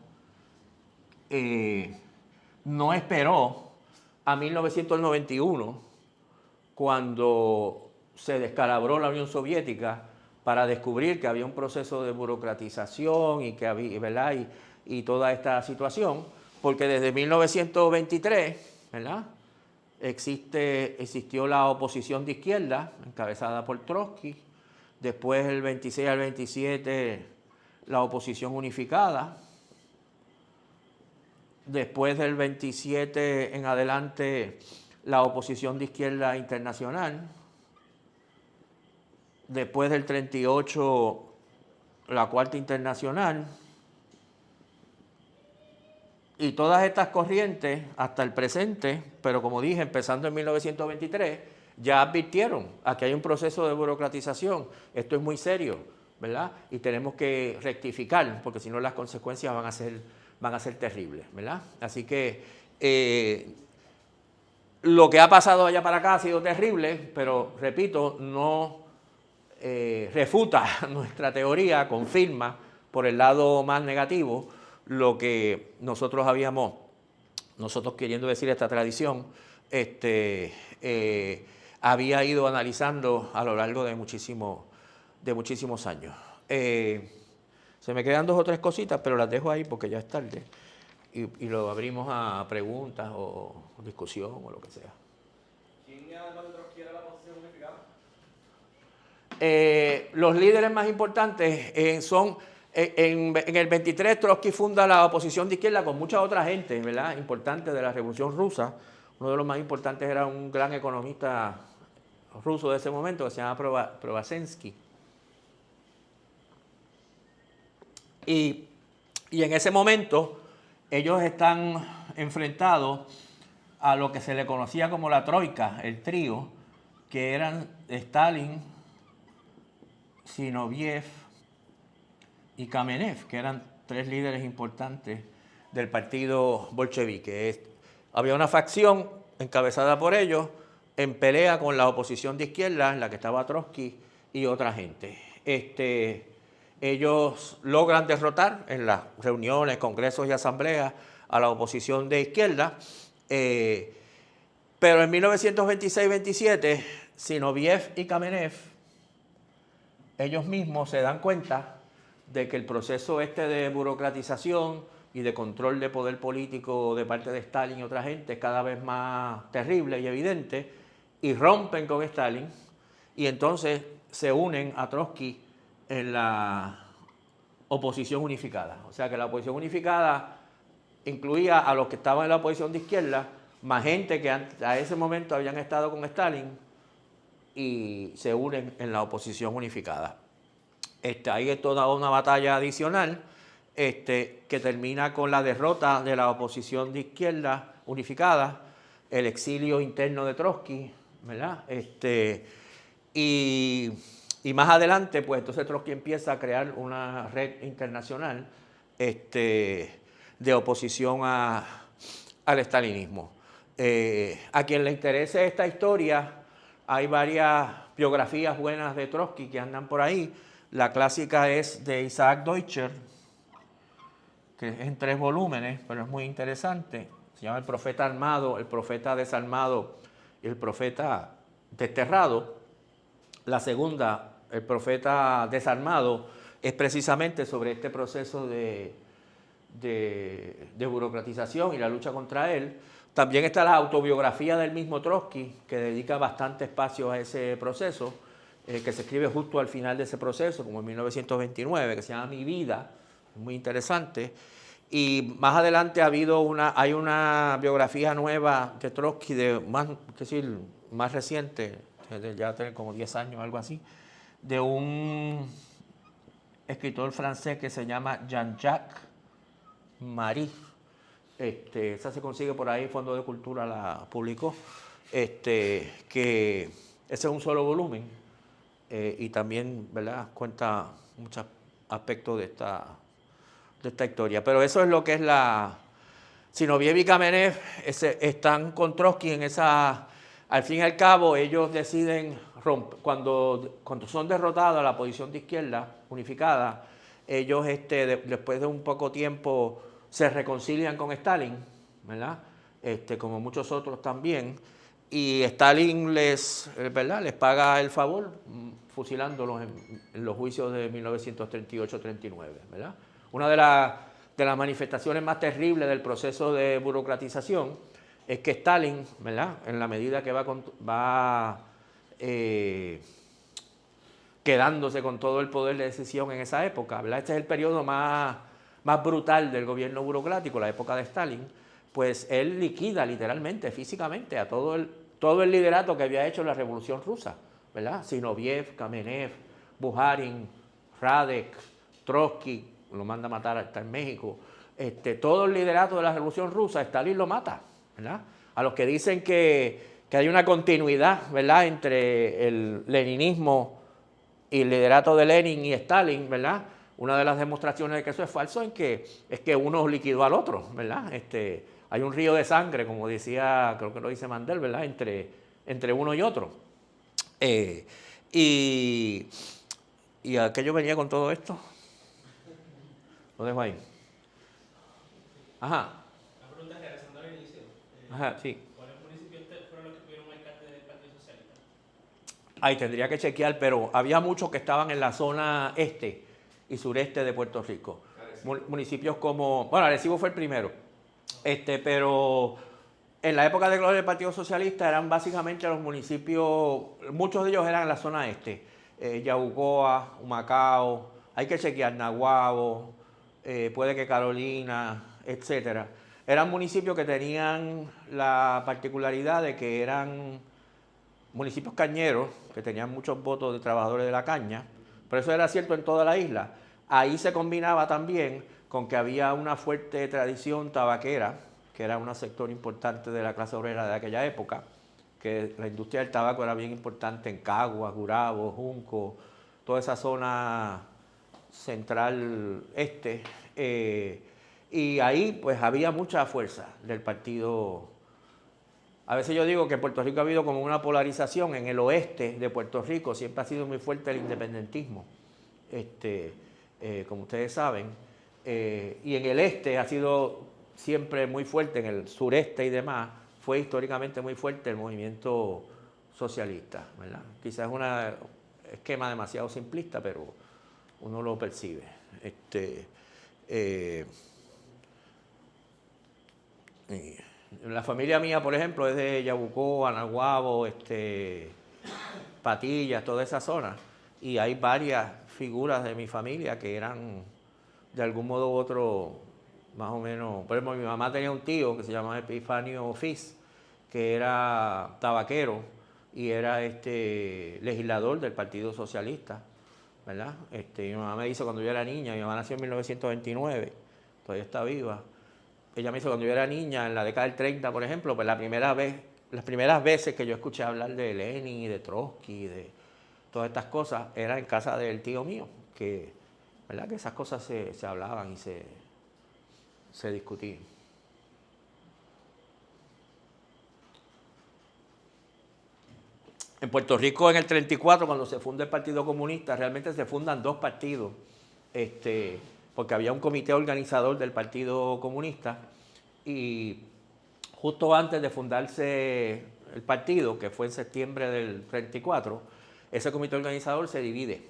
no esperó a 1991, cuando se descalabró la Unión Soviética, para descubrir que había un proceso de burocratización y que había, ¿verdad?, y toda esta situación, porque desde 1923, ¿verdad?, existió la oposición de izquierda, encabezada por Trotsky. Después, del 26 al 27, la oposición unificada. Después del 27 en adelante, la oposición de izquierda internacional. Después del 38, la Cuarta Internacional. Y todas estas corrientes, hasta el presente, pero como dije, empezando en 1923, ya advirtieron a que hay un proceso de burocratización. Esto es muy serio, ¿verdad? Y tenemos que rectificar, porque si no las consecuencias van a ser terribles, ¿verdad? Así que lo que ha pasado allá para acá ha sido terrible, pero repito, no refuta nuestra teoría, confirma por el lado más negativo lo que nosotros queriendo decir esta tradición, había ido analizando a lo largo de muchísimos años. Se me quedan dos o tres cositas, pero las dejo ahí porque ya es tarde y lo abrimos a preguntas o discusión o lo que sea. ¿Quién además de Trotsky era la oposición unificada? Los líderes más importantes son... En el 23 Trotsky funda la oposición de izquierda con mucha otra gente, ¿verdad?, importante de la Revolución Rusa. Uno de los más importantes era un gran economista ruso de ese momento que se llama Probazhensky. Y en ese momento ellos están enfrentados a lo que se le conocía como la troika, el trío, que eran Stalin, Zinoviev y Kamenev, que eran tres líderes importantes del partido bolchevique. Había una facción encabezada por ellos en pelea con la oposición de izquierda, en la que estaba Trotsky y otra gente. Ellos logran derrotar en las reuniones, congresos y asambleas a la oposición de izquierda, pero en 1926-27, Zinoviev y Kamenev, ellos mismos se dan cuenta de que el proceso de burocratización y de control de poder político de parte de Stalin y otra gente es cada vez más terrible y evidente, y rompen con Stalin, y entonces se unen a Trotsky en la oposición unificada. O sea que la oposición unificada incluía a los que estaban en la oposición de izquierda, más gente que a ese momento habían estado con Stalin, y se unen en la oposición unificada. Ahí es toda una batalla adicional que termina con la derrota de la oposición de izquierda unificada, el exilio interno de Trotsky, ¿verdad? Y más adelante, pues entonces Trotsky empieza a crear una red internacional de oposición al estalinismo. A quien le interese esta historia, hay varias biografías buenas de Trotsky que andan por ahí. La clásica es de Isaac Deutscher, que es en 3 volúmenes, pero es muy interesante. Se llama El profeta armado, el profeta desarmado y el profeta desterrado. La segunda, El profeta desarmado, es precisamente sobre este proceso de burocratización y la lucha contra él. También está la autobiografía del mismo Trotsky, que dedica bastante espacio a ese proceso, que se escribe justo al final de ese proceso, como en 1929, que se llama Mi vida, muy interesante. Y más adelante hay una biografía nueva de Trotsky, más reciente, ya tiene como 10 años, algo así, de un escritor francés que se llama Jean-Jacques Marie. Esa se consigue por ahí, Fondo de Cultura la publicó, que ese es un solo volumen, y también, ¿verdad?, cuenta muchos aspectos de esta historia. Pero eso es lo que es la... Zinoviev y Kamenev están con Trotsky en esa... Al fin y al cabo, ellos deciden romper. Cuando son derrotados a la posición de izquierda unificada, ellos después de un poco tiempo se reconcilian con Stalin, ¿verdad? Como muchos otros también, y Stalin les paga el favor fusilándolos en los juicios de 1938-39, ¿verdad? Una de las manifestaciones más terribles del proceso de burocratización es que Stalin, ¿verdad?, en la medida que va quedándose con todo el poder de decisión en esa época, ¿verdad? Este es el periodo más brutal del gobierno burocrático, la época de Stalin, pues él liquida literalmente, físicamente, a todo el liderato que había hecho la Revolución Rusa, ¿verdad? Zinoviev, Kamenev, Bukharin, Radek, Trotsky, lo manda a matar hasta en México. Todo el liderato de la Revolución Rusa, Stalin lo mata, ¿verdad? A los que dicen que hay una continuidad, ¿verdad?, entre el leninismo y el liderato de Lenin y Stalin, ¿verdad? Una de las demostraciones de que eso es falso es que uno liquidó al otro, ¿verdad? Hay un río de sangre, como decía, creo que lo dice Mandel, ¿verdad?, entre uno y otro. ¿Y a qué yo venía con todo esto? Lo dejo ahí. Ajá. La pregunta es, regresando al inicio. Ajá, sí. ¿Cuáles municipios fueron los que tuvieron alcalde del Partido Socialista? Ahí tendría que chequear, pero había muchos que estaban en la zona este y sureste de Puerto Rico. Municipios como... Bueno, Arecibo fue el primero. Pero en la época de gloria del Partido Socialista eran básicamente los municipios... Muchos de ellos eran en la zona este. Yabucoa, Humacao, hay que chequear Naguabo, puede que Carolina, etcétera. Eran municipios que tenían la particularidad de que eran municipios cañeros, que tenían muchos votos de trabajadores de la caña, pero eso era cierto en toda la isla. Ahí se combinaba también con que había una fuerte tradición tabaquera, que era un sector importante de la clase obrera de aquella época, que la industria del tabaco era bien importante en Caguas, Gurabo, Junco, toda esa zona central este, y ahí pues había mucha fuerza del partido. A veces yo digo que en Puerto Rico ha habido como una polarización. En el oeste de Puerto Rico siempre ha sido muy fuerte el independentismo, como ustedes saben, y en el este ha sido siempre muy fuerte, en el sureste y demás, fue históricamente muy fuerte el movimiento socialista, ¿verdad? Quizás es un esquema demasiado simplista, pero uno lo percibe. La familia mía, por ejemplo, es de Yabucoa, Naguabo, Patillas, toda esa zona, y hay varias figuras de mi familia que eran de algún modo u otro más o menos. Por ejemplo, mi mamá tenía un tío que se llamaba Epifanio Fis, que era tabaquero y era legislador del Partido Socialista, ¿verdad? Mi mamá me dice cuando yo era niña, mi mamá nació en 1929, todavía está viva. Ella me dice cuando yo era niña, en la década del 30, por ejemplo, pues las primeras veces que yo escuché hablar de Lenin y de Trotsky, de todas estas cosas, era en casa del tío mío, que, ¿verdad? Que esas cosas se hablaban y se discutían. En Puerto Rico, en el 34, cuando se funda el Partido Comunista, realmente se fundan dos partidos, porque había un comité organizador del Partido Comunista, y justo antes de fundarse el partido, que fue en septiembre del 34, ese comité organizador se divide,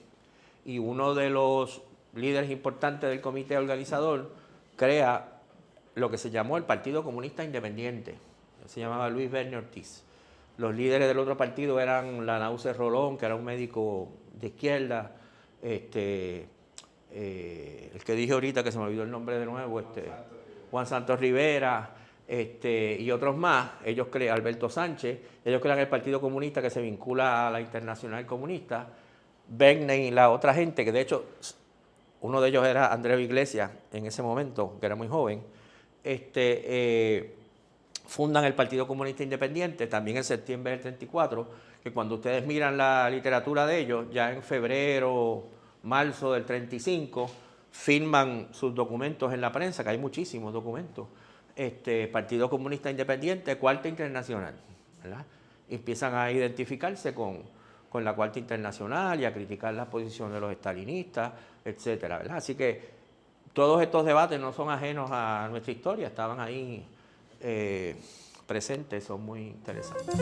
y uno de los líderes importantes del comité organizador crea lo que se llamó el Partido Comunista Independiente. Se llamaba Luis Berni Ortiz. Los líderes del otro partido eran Lanause Rolón, que era un médico de izquierda, el que dije ahorita, que se me olvidó el nombre de nuevo, Juan Santos Rivera, y otros más. Ellos crean, Alberto Sánchez, ellos crean el Partido Comunista, que se vincula a la Internacional Comunista. Berni y la otra gente, que de hecho uno de ellos era Andreu Iglesias en ese momento, que era muy joven, fundan el Partido Comunista Independiente también en septiembre del 34, que cuando ustedes miran la literatura de ellos, ya en febrero, marzo del 35, firman sus documentos en la prensa, que hay muchísimos documentos, Partido Comunista Independiente, Cuarta Internacional, ¿verdad? Y empiezan a identificarse con la Cuarta Internacional y a criticar la posición de los estalinistas, etcétera, ¿verdad? Así que todos estos debates no son ajenos a nuestra historia, estaban ahí presentes, son muy interesantes.